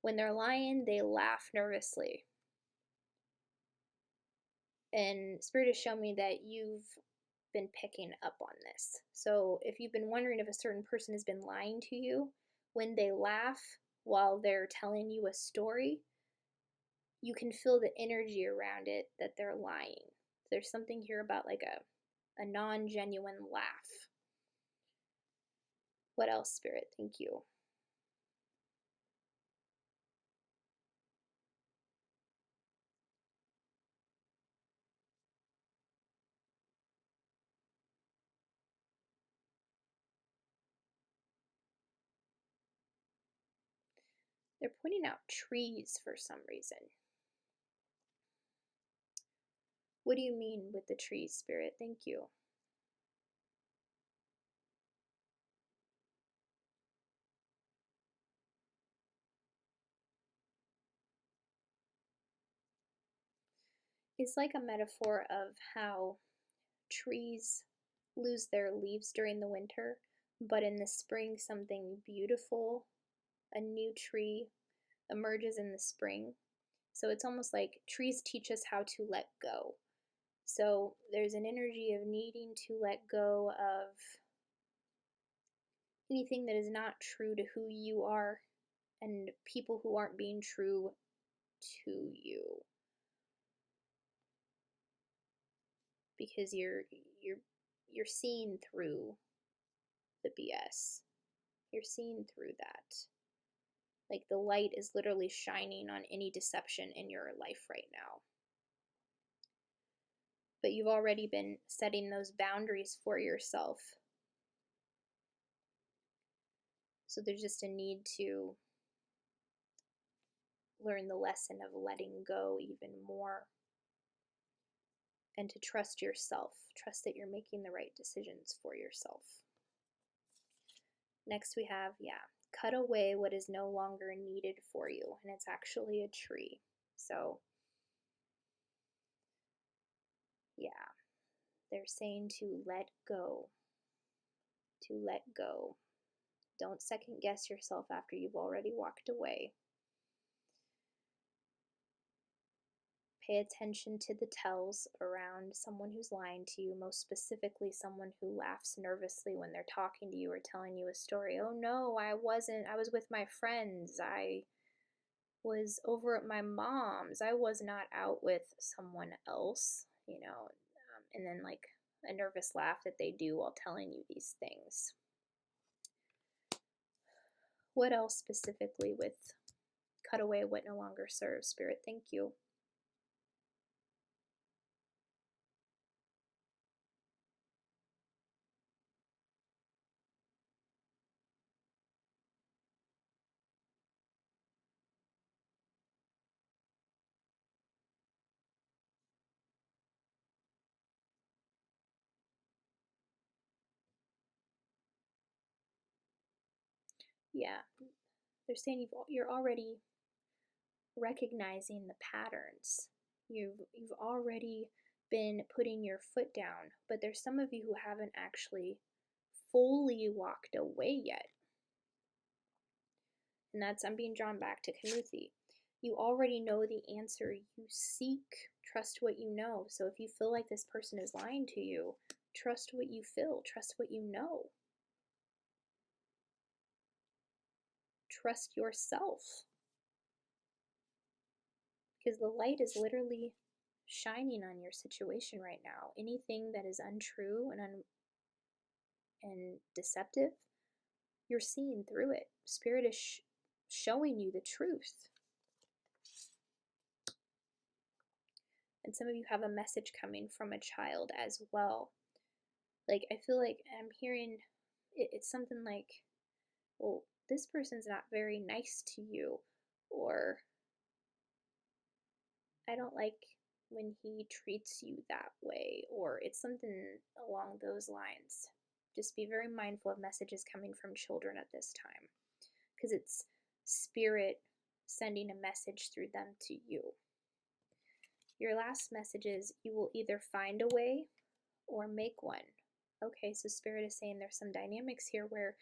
When they're lying, they laugh nervously. And Spirit has shown me that you've been picking up on this. So if you've been wondering if a certain person has been lying to you, when they laugh while they're telling you a story, you can feel the energy around it that they're lying. There's something here about like a non-genuine laugh. What else, Spirit? Thank you. They're pointing out trees for some reason. What do you mean with the trees, Spirit? Thank you. It's like a metaphor of how trees lose their leaves during the winter, but in the spring, something beautiful, a new tree, emerges in the spring. So it's almost like trees teach us how to let go. So there's an energy of needing to let go of anything that is not true to who you are and people who aren't being true to you. Because you're seeing through the BS. You're seeing through that. Like the light is literally shining on any deception in your life right now. But you've already been setting those boundaries for yourself. So there's just a need to learn the lesson of letting go even more and to trust yourself. Trust that you're making the right decisions for yourself. Next we have, cut away what is no longer needed for you, and it's actually a tree. So, they're saying to let go. To let go. Don't second guess yourself after you've already walked away. Pay attention to the tells around someone who's lying to you, most specifically someone who laughs nervously when they're talking to you or telling you a story. Oh no, I wasn't. I was with my friends. I was over at my mom's. I was not out with someone else, and then like a nervous laugh that they do while telling you these things. What else specifically with cut away what no longer serves, Spirit? Thank you. Yeah, they're saying you're already recognizing the patterns. You've already been putting your foot down, but there's some of you who haven't actually fully walked away yet. And that's, I'm being drawn back to Kamuthi. You already know the answer you seek. Trust what you know. So if you feel like this person is lying to you, trust what you feel. Trust what you know. Trust yourself. Because the light is literally shining on your situation right now. Anything that is untrue and deceptive, you're seeing through it. Spirit is showing you the truth. And some of you have a message coming from a child as well. Like, I feel like I'm hearing it's something like, well, this person's not very nice to you, or I don't like when he treats you that way, or it's something along those lines. Just be very mindful of messages coming from children at this time, because it's Spirit sending a message through them to you. Your last message is you will either find a way or make one. Okay, so Spirit is saying there's some dynamics here where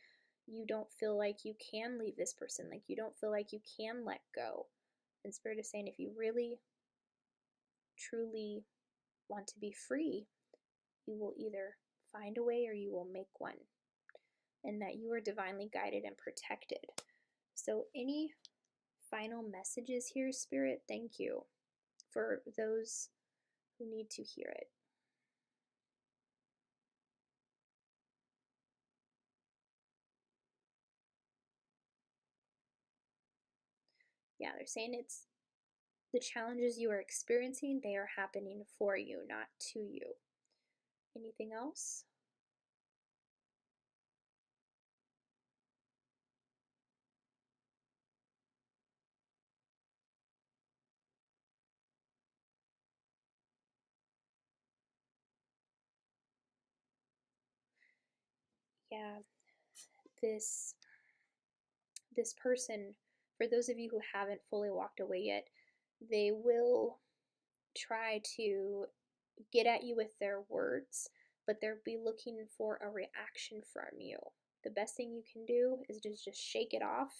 you don't feel like you can leave this person, like you don't feel like you can let go. And Spirit is saying if you really, truly want to be free, you will either find a way or you will make one. And that you are divinely guided and protected. So any final messages here, Spirit? Thank you for those who need to hear it. Yeah, they're saying it's the challenges you are experiencing, they are happening for you, not to you. Anything else? Yeah, this this person, for those of you who haven't fully walked away yet, they will try to get at you with their words, but they'll be looking for a reaction from you. The best thing you can do is just shake it off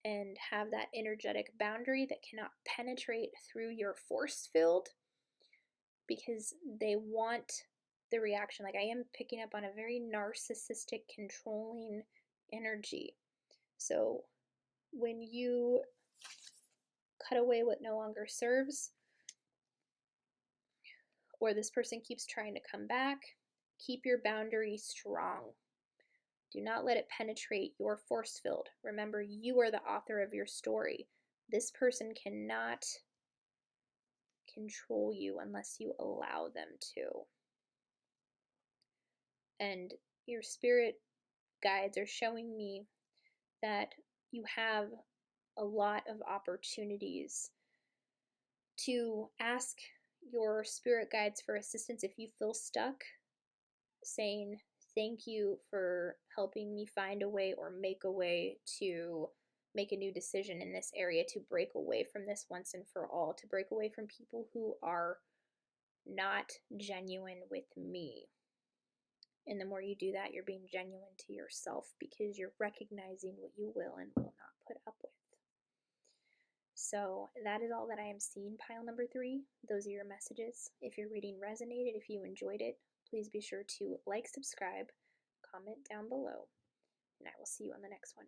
and have that energetic boundary that cannot penetrate through your force field, because they want the reaction. Like, I am picking up on a very narcissistic, controlling energy. So when you cut away what no longer serves, or this person keeps trying to come back, keep your boundary strong. Do not let it penetrate your force field. Remember, you are the author of your story. This person cannot control you unless you allow them to. And your spirit guides are showing me that you have a lot of opportunities to ask your spirit guides for assistance if you feel stuck, saying, thank you for helping me find a way or make a way to make a new decision in this area, to break away from this once and for all, to break away from people who are not genuine with me. And the more you do that, you're being genuine to yourself, because you're recognizing what you will and will not put up with. So that is all that I am seeing, pile number 3. Those are your messages. If your reading resonated, if you enjoyed it, please be sure to like, subscribe, comment down below, and I will see you on the next one.